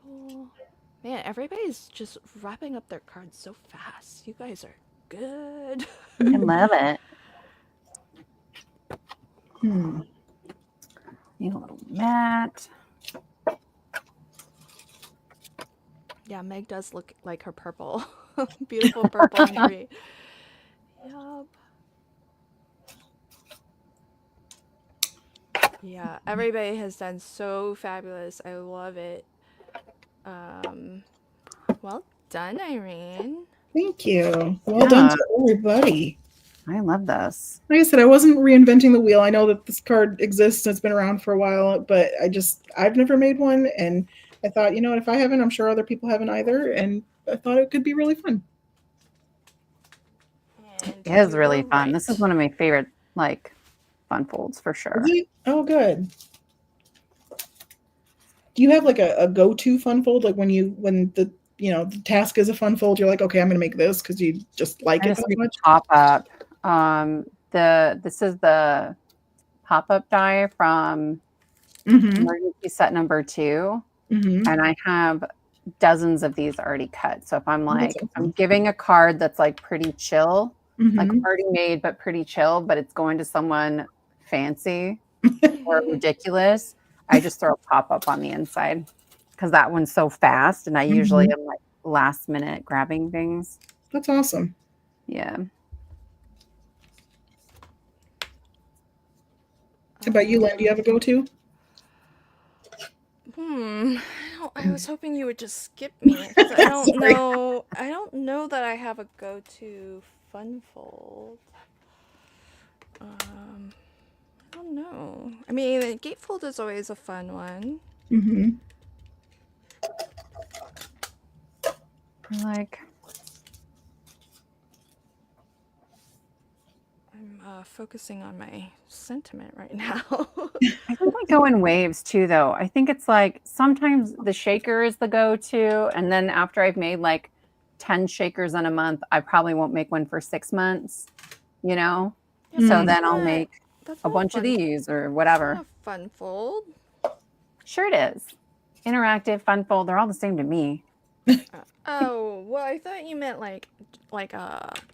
Cool. Man, everybody's just wrapping up their cards so fast. You guys are good. I love it. Hmm. Need a little mat. Yeah, Meg does look like her purple. Beautiful purple and green. Yup. Yeah, everybody has done so fabulous. I love it. Well done, Irene. Thank you. Well done to everybody. I love this. Like I said, I wasn't reinventing the wheel. I know that this card exists. It's been around for a while, but I've never made one. And I thought, you know what, if I haven't, I'm sure other people haven't either. And I thought it could be really fun. And It is you really were fun. This is right. one of my favorite, like, fun folds for sure. Is it? Oh, good. Do you have like a go-to fun fold? Like when the task is a fun fold, you're like, okay, I'm gonna make this because you just like I it just that need much. to pop up. This is the pop-up die from Mm-hmm. emergency set number 2. Mm-hmm. And I have dozens of these already cut. So if I'm That's like, awesome. I'm giving a card that's like pretty chill, like Mm-hmm. already made, but pretty chill, but it's going to someone fancy or ridiculous, I just throw a pop-up on the inside because that one's so fast. And I usually am like last minute grabbing things. That's awesome. Yeah. How about you, Len? Do you have a go-to? I was hoping you would just skip me because I don't Sorry. know. I don't know that I have a go-to fun fold. I don't know. I mean, the gatefold is always a fun one. Mm-hmm. Like, I'm focusing on my sentiment right now. I think I go in waves too, though. I think it's like sometimes the shaker is the go-to, and then after I've made like 10 shakers in a month, I probably won't make one for 6 months, you know? Yeah, So but then I'll not- make that's a not bunch of fun- these or that's whatever. not a fun fold. Sure it is. Interactive, fun fold, they're all the same to me. Oh, well, I thought you meant like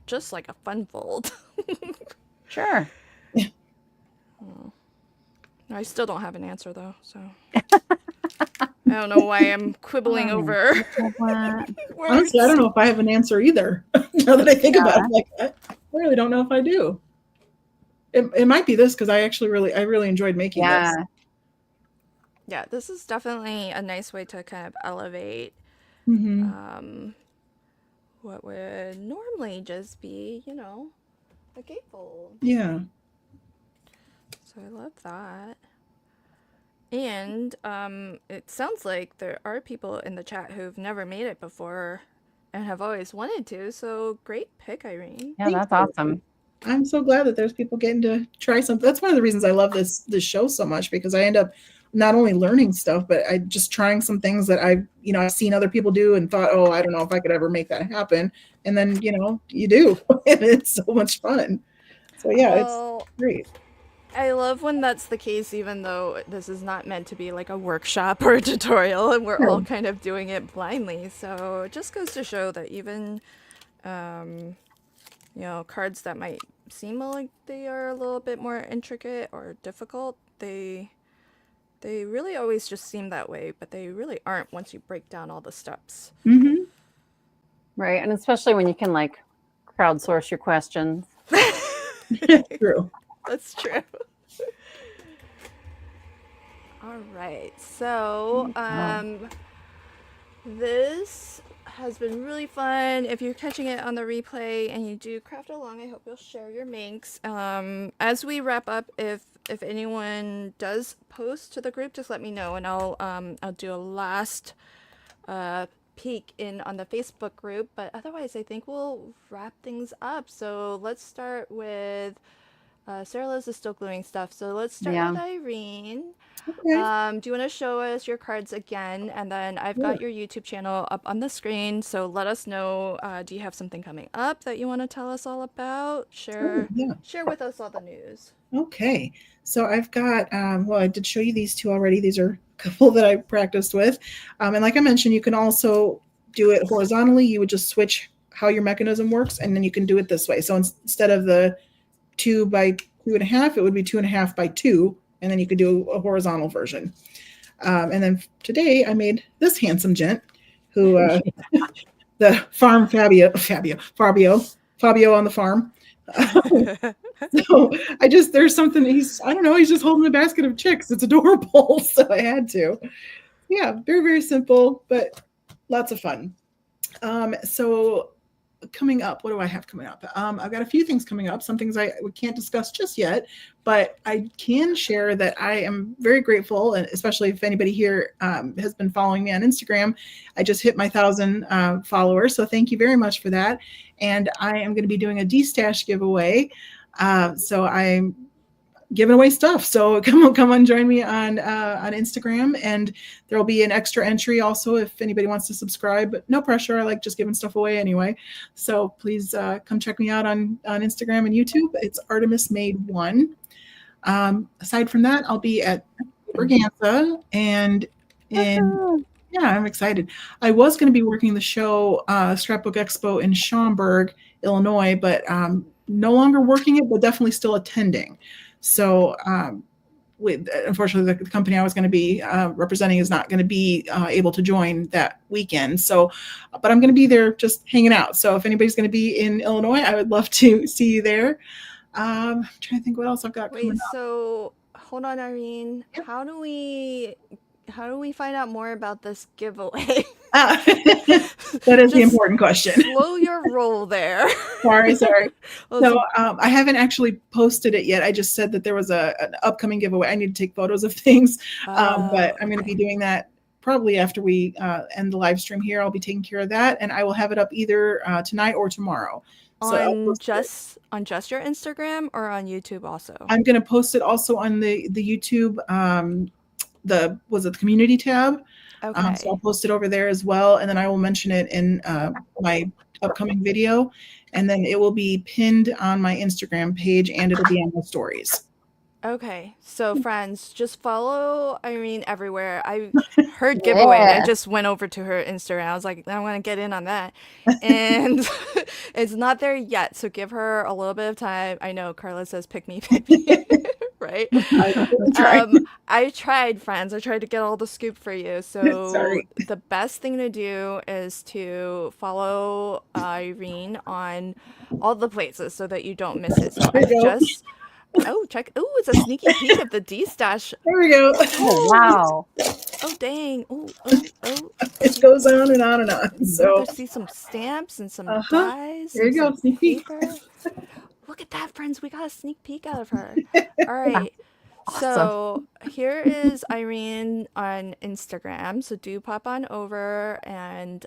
just like a fun fold. Sure. I still don't have an answer though, so I don't know why I'm quibbling over What? words. Honestly, I don't know if I have an answer either. Now that I think about it, like I really don't know if I do. It might be this because I really enjoyed making Yeah. this. Yeah, this is definitely a nice way to kind of elevate Hmm. what would normally just be, a gatefold. Yeah. So I love that. And it sounds like there are people in the chat who've never made it before and have always wanted to. So great pick, Irene. Yeah, Thank that's you. awesome. I'm so glad that there's people getting to try something. That's one of the reasons I love this show so much, because I end up not only learning stuff, but I just trying some things that I've seen other people do and thought, oh, I don't know if I could ever make that happen. And then, you do. And it's so much fun. So yeah, Well, it's great. I love when that's the case, even though this is not meant to be like a workshop or a tutorial and we're all Sure. kind of doing it blindly. So it just goes to show that even, cards that might seem like they are a little bit more intricate or difficult, they really always just seem that way, but they really aren't once you break down all the steps. Hmm. Right. And especially when you can like crowdsource your questions. True. That's true. All right. So, this has been really fun. If you're catching it on the replay and you do craft along, I hope you'll share your makes. As we wrap up, if anyone does post to the group, just let me know, and I'll do a last peek in on the Facebook group. But otherwise, I think we'll wrap things up. So let's start with Sarah Liz is still gluing stuff. So let's start with Irene. Okay. Do you want to show us your cards again? And then I've got your YouTube channel up on the screen. So let us know, do you have something coming up that you want to tell us all about? Share with us all the news. Okay. So I've got, I did show you these two already. These are a couple that I practiced with. And like I mentioned, you can also do it horizontally. You would just switch how your mechanism works, and then you can do it this way. So instead of the 2 by 2.5, it would be 2.5 by 2, and then you could do a horizontal version. And then today I made this handsome gent who the farm Fabio on the farm. So there's something he's just holding a basket of chicks. It's adorable. So I had to. Yeah, very, very simple, but lots of fun. So coming up, what do I have coming up? I've got a few things coming up, some things we can't discuss just yet, but I can share that I am very grateful, and especially if anybody here has been following me on Instagram. I just hit my 1,000 followers, so thank you very much for that. And I am going to be doing a D-Stash giveaway. So I'm giving away stuff. So come on, join me on Instagram, and there'll be an extra entry also if anybody wants to subscribe, but no pressure. I like just giving stuff away anyway. So please come check me out on Instagram and YouTube. It's Artemis Made 1. Aside from that, I'll be at Berganza and I'm excited. I was going to be working the show Scrapbook Expo in Schaumburg, Illinois, but no longer working it, but definitely still attending. So unfortunately, the company I was going to be representing is not going to be able to join that weekend. So, but I'm going to be there just hanging out. So if anybody's going to be in Illinois, I would love to see you there. I'm trying to think what else I've got coming up. So hold on, Irene. Yep. How do we find out more about this giveaway? That is the important question. Slow your roll there. Sorry. So I haven't actually posted it yet. I just said that there was an upcoming giveaway. I need to take photos of things, but I'm going to be doing that probably after we end the live stream here. I'll be taking care of that, and I will have it up either tonight or tomorrow. On just your Instagram or on YouTube also? I'm going to post it also on the YouTube. The community tab. Okay. So I'll post it over there as well, and then I will mention it in my upcoming video, and then it will be pinned on my Instagram page, and it'll be on my stories. Okay, so friends, just follow Irene everywhere. I heard giveaway and I just went over to her Instagram. I was like, I want to get in on that. And it's not there yet, so give her a little bit of time. I know Carla says pick me. right? I tried. I tried, friends. I tried to get all the scoop for you. So Sorry. the best thing to do is to follow Irene on all the places so that you don't miss it. So There I've we go. just check. Oh, it's a sneaky peek of the D stash. There we go. Oh, Oh, wow. oh dang. Oh. It goes on and on and on. Oh, So, there's see some stamps and some uh-huh. dies There and you go. some Sneak peek. paper. Look at that, friends. We got a sneak peek out of her. All right. Awesome. So here is Irene on Instagram. So do pop on over and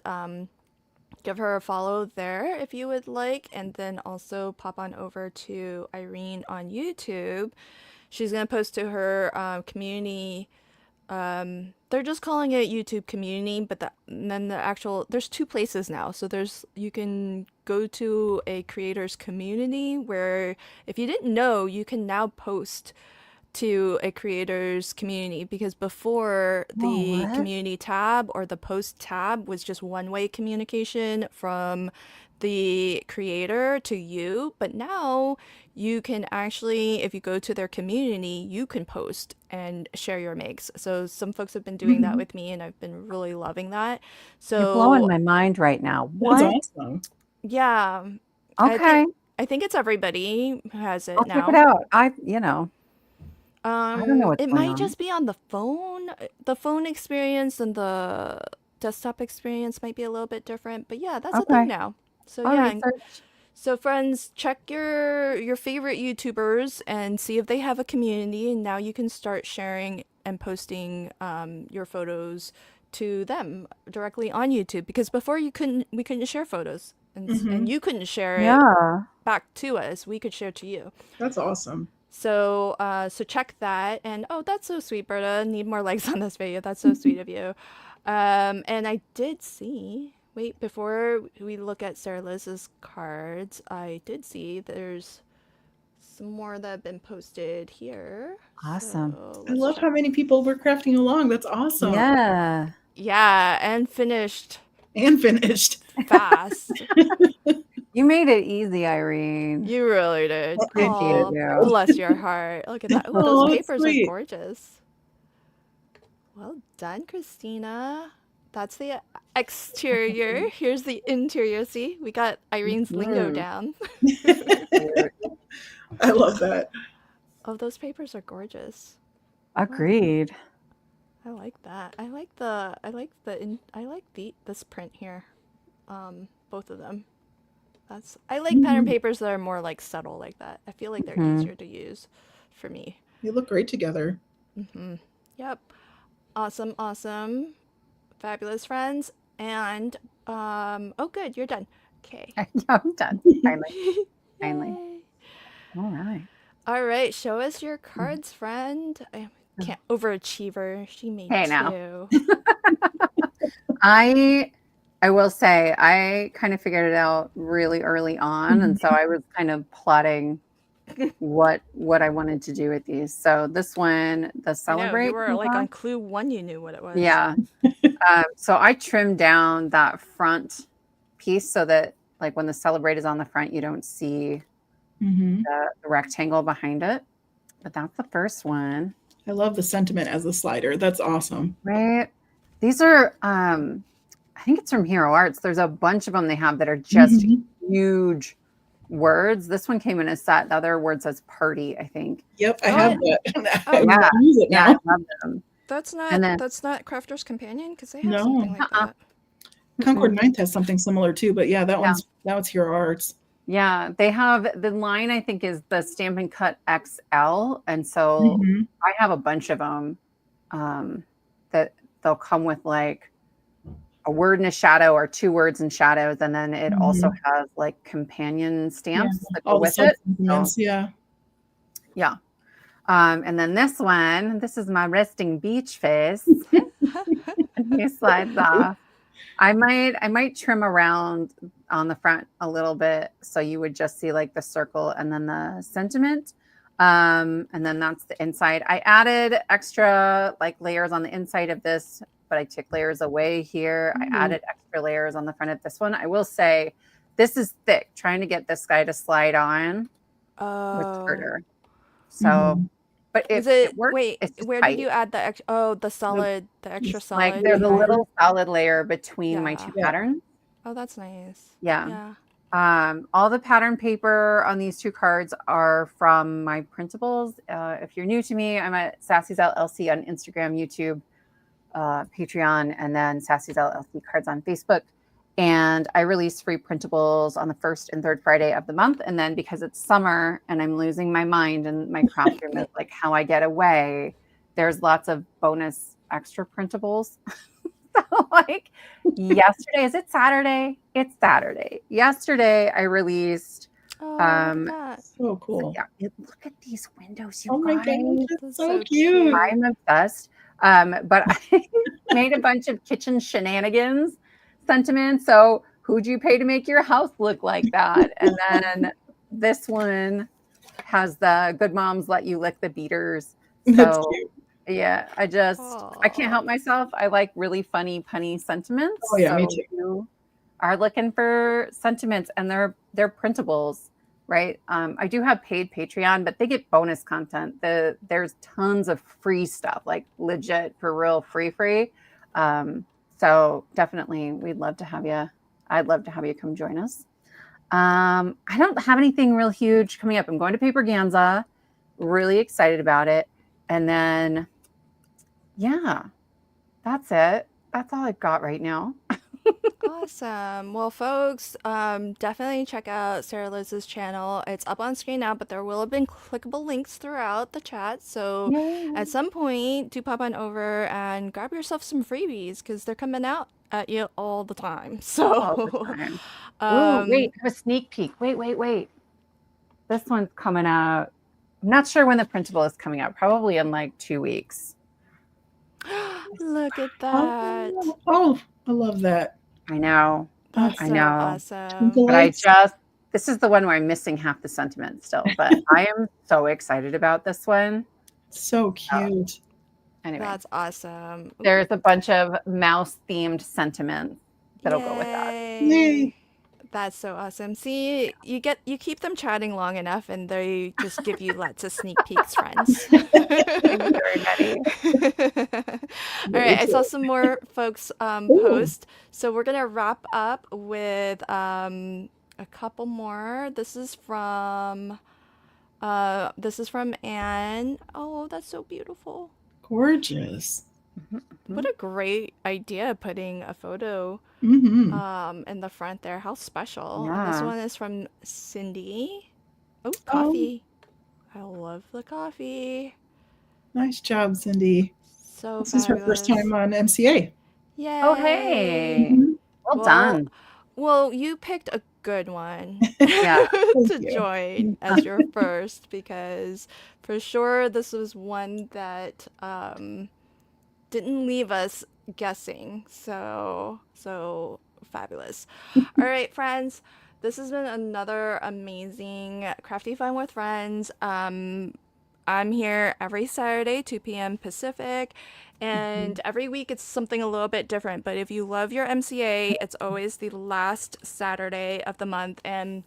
give her a follow there if you would like. And then also pop on over to Irene on YouTube. She's going to post to her community. They're just calling it YouTube community, but then the actual, there's two places now. So you can go to a creators community where if you didn't know, you can now post to a creators community, because before the what? community tab or the post tab was just one-way communication from the creator to you, but now you can actually, if you go to their community, you can post and share your makes. So some folks have been doing that with me, and I've been really loving that. You're blowing So my mind right now. That's What? awesome. yeah, Okay. I think it's everybody who has it I'll check it now. out. I don't know what's It going might on. just be on the phone. The phone experience and the desktop experience might be a little bit different, but yeah, that's a Okay. thing now. So I'll yeah, and research. so friends, check your favorite YouTubers and see if they have a community, and now you can start sharing and posting your photos to them directly on YouTube, because before we couldn't share photos, and you couldn't share it Yeah. back to us. We could share to you. That's awesome. So so check that. And oh, that's so sweet, Berta. Need more likes on this video. That's so sweet of you. And I did see, wait, before we look at Sarah Liz's cards, I did see there's some more that have been posted here. Awesome. So I let's love check. how many people were crafting along. That's awesome. Yeah. Yeah, and finished And finished. fast. You made it easy, Irene. You really did. Appreciate Oh, you. bless your heart. Look at that. Oh, Oh, those that's papers are sweet. gorgeous. Well done, Christina. That's the exterior. Here's the interior. See, we got Irene's lingo Mhm. down. I love that. Oh, those papers are gorgeous. Agreed. I like that. I like this print here. Both of them. I like pattern papers that are more like subtle like that. I feel like they're easier to use for me. You look great together. Yep. Awesome. Fabulous, friends. And oh good, you're done. Okay. I'm done. Finally. Finally. Yay. All right. All right, show us your cards, friend. I can't overachiever. She made Hey, two. now. I will say I kind of figured it out really early on, and so I was kind of plotting what I wanted to do with these. So this one, the I know, Celebrate. you were like coupon. on clue 1, you knew what it was. Yeah. So I trimmed down that front piece so that like when the Celebrate is on the front, you don't see the rectangle behind it. But that's the first one. I love the sentiment as a slider. That's awesome. Right. These are, I think it's from Hero Arts. There's a bunch of them they have that are just huge words. This one came in a set. The other word says party, I think. Yep, I have that. Oh, I use it Yeah, now. I love them. That's not And then- Crafter's Companion, because they have No. something like that. Concord 9th has something similar too, but yeah, that one's Hero Arts. Yeah, they have the line, I think, is the Stampin' Cut XL. And so I have a bunch of them that they'll come with like a word and a shadow or 2 words and shadows. And then it also has like companion stamps that go All the with it. sentiments, yeah. Yeah. And then this one, this is my resting beach face. He slides off. I might trim around on the front a little bit so you would just see like the circle and then the sentiment. And then that's the inside. I added extra like layers on the inside of this, but I took layers away here. I added extra layers on the front of this one. I will say this is thick. Trying to get this guy to slide on was harder. So but Is it it, works. wait, It's just where tight. did you add the solid, the extra Like solid there's a behind? little solid layer between my two Yeah. patterns. Oh, that's nice. Yeah. Yeah. All the pattern paper on these 2 cards are from my printables. If you're new to me, I'm at Sassy's LLC on Instagram, YouTube, Patreon, and then Sassy's LLC cards on Facebook. And I release free printables on the 1st and 3rd Friday of the month. And then because it's summer and I'm losing my mind and my craft room is like how I get away, there's lots of bonus extra printables. So like yesterday, is it Saturday? It's Saturday. Yesterday I released Oh, look at that. So cool. yeah, look at these windows, you Oh my guys. gosh, That's that's so so cute. I'm obsessed. But I made a bunch of kitchen shenanigans sentiments. So who'd you pay to make your house look like that? And then this one has the good moms let you lick the beaters. That's So cute. yeah, I can't help myself. I like really funny, punny sentiments. Oh yeah, me So too. if you are looking for sentiments and they're printables, right? I do have paid Patreon, but they get bonus content. There's tons of free stuff, like legit for real free. So definitely we'd love to have you. I'd love to have you come join us. I don't have anything real huge coming up. I'm going to Paperganza, really excited about it. And then, yeah, that's it. That's all I've got right now. Awesome. Well, folks, definitely check out Sarah Liz's channel. It's up on screen now, but there will have been clickable links throughout the chat. So at some point, do pop on over and grab yourself some freebies because they're coming out at you all the time. All the So, time. Ooh, wait, um, a sneak peek. Wait. This one's coming out. I'm not sure when the printable is coming out. Probably in like 2 weeks. look at that. Oh, I love that. I know. That's I so know. awesome. But this is the one where I'm missing half the sentiment still. But I am so excited about this one. So cute. Anyway, That's awesome. there's a bunch of mouse themed sentiments that'll go with that. Yay. That's so awesome. See, you keep them chatting long enough and they just give you lots of sneak peeks, friends. Thank you, everybody. All right, I saw some more folks post. So we're gonna wrap up with a couple more. This is from Anne. Oh, that's so beautiful. Gorgeous. What a great idea putting a photo Mm-hmm. in the front there. How special. This Yeah. one is from Cindy. Oh, coffee. I love the coffee. Nice job, Cindy. So This is her first fabulous. time on MCA. Yay. Oh, hey. Mhm. Well done. Well, you picked a good one Yeah. to Thank you. join as your first because for sure this was one that didn't leave us guessing. So fabulous. All right, friends. This has been another amazing Crafty Fun with Friends. I'm here every Saturday, 2 p.m. Pacific, and every week it's something a little bit different. But if you love your MCA, it's always the last Saturday of the month, and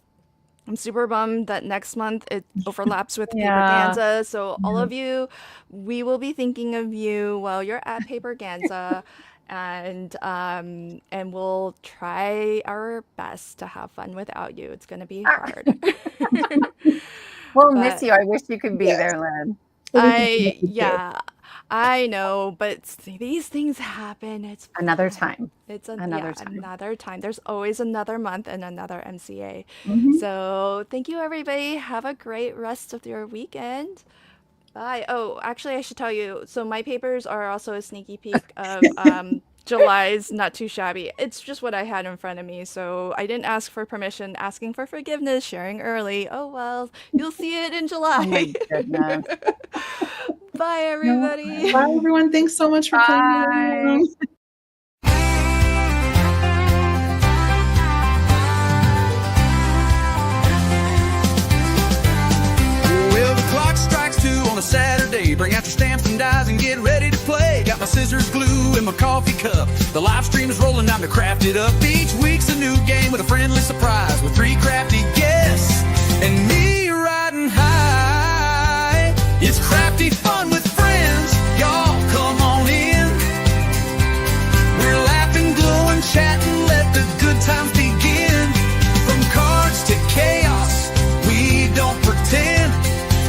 I'm super bummed that next month it overlaps with Yeah. Paperganza. So all of you, we will be thinking of you while you're at Paperganza, and we'll try our best to have fun without you. It's gonna be hard. We'll miss But you. I wish you could be Yes. there, Lynn. yeah, I know, but these things happen. It's Another fine. time. It's Another time. another time. There's always another month and another MCA. Mhm. So thank you, everybody. Have a great rest of your weekend. Bye. Oh, actually, I should tell you. So my papers are also a sneaky peek of July's Not Too Shabby. It's just what I had in front of me. So I didn't ask for permission, asking for forgiveness, sharing early. Oh, well, you'll see it in Oh my July. goodness. Bye, everybody. Bye, everyone. Thanks so much for playing Bye. along. Well, the clock strikes 2 on a Saturday. Bring out your stamps and dies and get ready to play. Got my scissors, glue, and my coffee cup. The live stream is rolling, time to craft it up. Each week's a new game with a friendly surprise with 3 crafty guests and me riding high. It's It's crafty fun with friends. Y'all come on in. We're laughing, glowing, chatting. Let the good times begin. From cards to chaos, we don't pretend.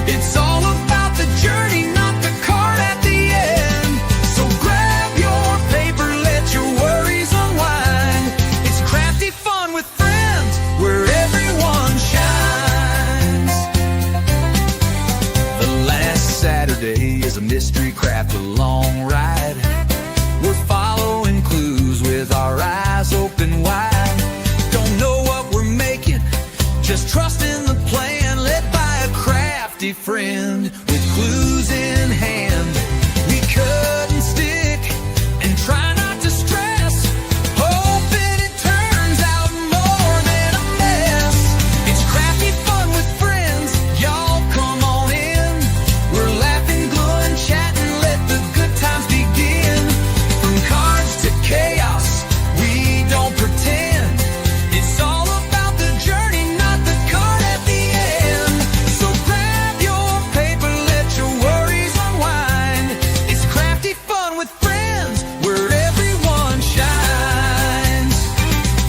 It's all about the journey, not the card at the end. So grab your paper, let your worries unwind. It's crafty fun with friends, where everyone shines. The last Saturday is a mystery craft, a long ride. We're following clues with our eyes open wide. Don't know what we're making, just trust in the plan, led by a crafty friend with clues in hand. We cut and stick and try not to stress, hoping it turns out more than a mess. It's crafty fun with friends. Y'all come on in. We're laughing, glowing, chatting. Let the good times begin. From cards to chaos, we don't pretend. It's all about the journey, not the card at the end. So grab your paper, let your worries unwind. It's crafty fun with friends, where everyone shines.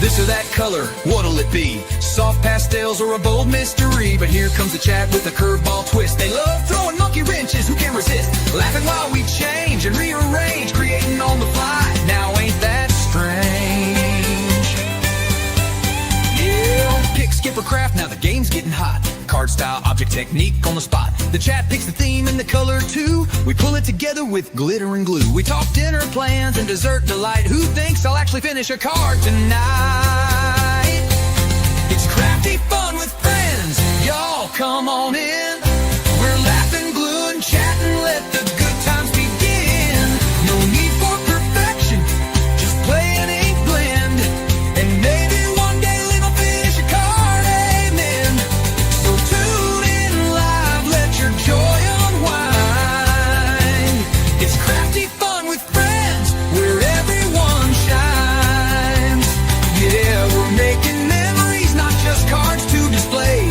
This or that color, what'll it be? Soft pastels or a bold mystery? But here comes the chat with a curveball twist. They love throwing monkey wrenches, who can resist? Laughing while we change and rearrange, creating on the fly. Now ain't that strange? Yeah, pick, skip, or craft, now the game's getting hot. Card style, object technique on the spot. The chat picks the theme and the color too. We pull it together with glitter and glue. We talk dinner plans and dessert delight. Who thinks I'll actually finish a card tonight? It's crafty fun with friends. Y'all come on in. We're laughing, gluing, chatting. Let the good times begin. No need for perfection, just play and ink blend. And maybe one day Lynn will finish a card, amen. So tune in live, let your joy unwind. It's crafty fun with friends, where everyone shines. Yeah, we're making memories, not just cards to display.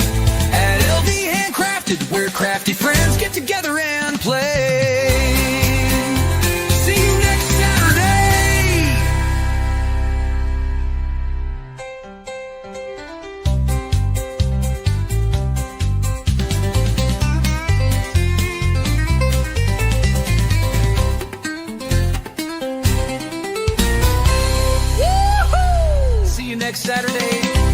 At LD Handcrafted, where crafty friends get together and play. See you next Saturday. Woo-hoo! See you next Saturday.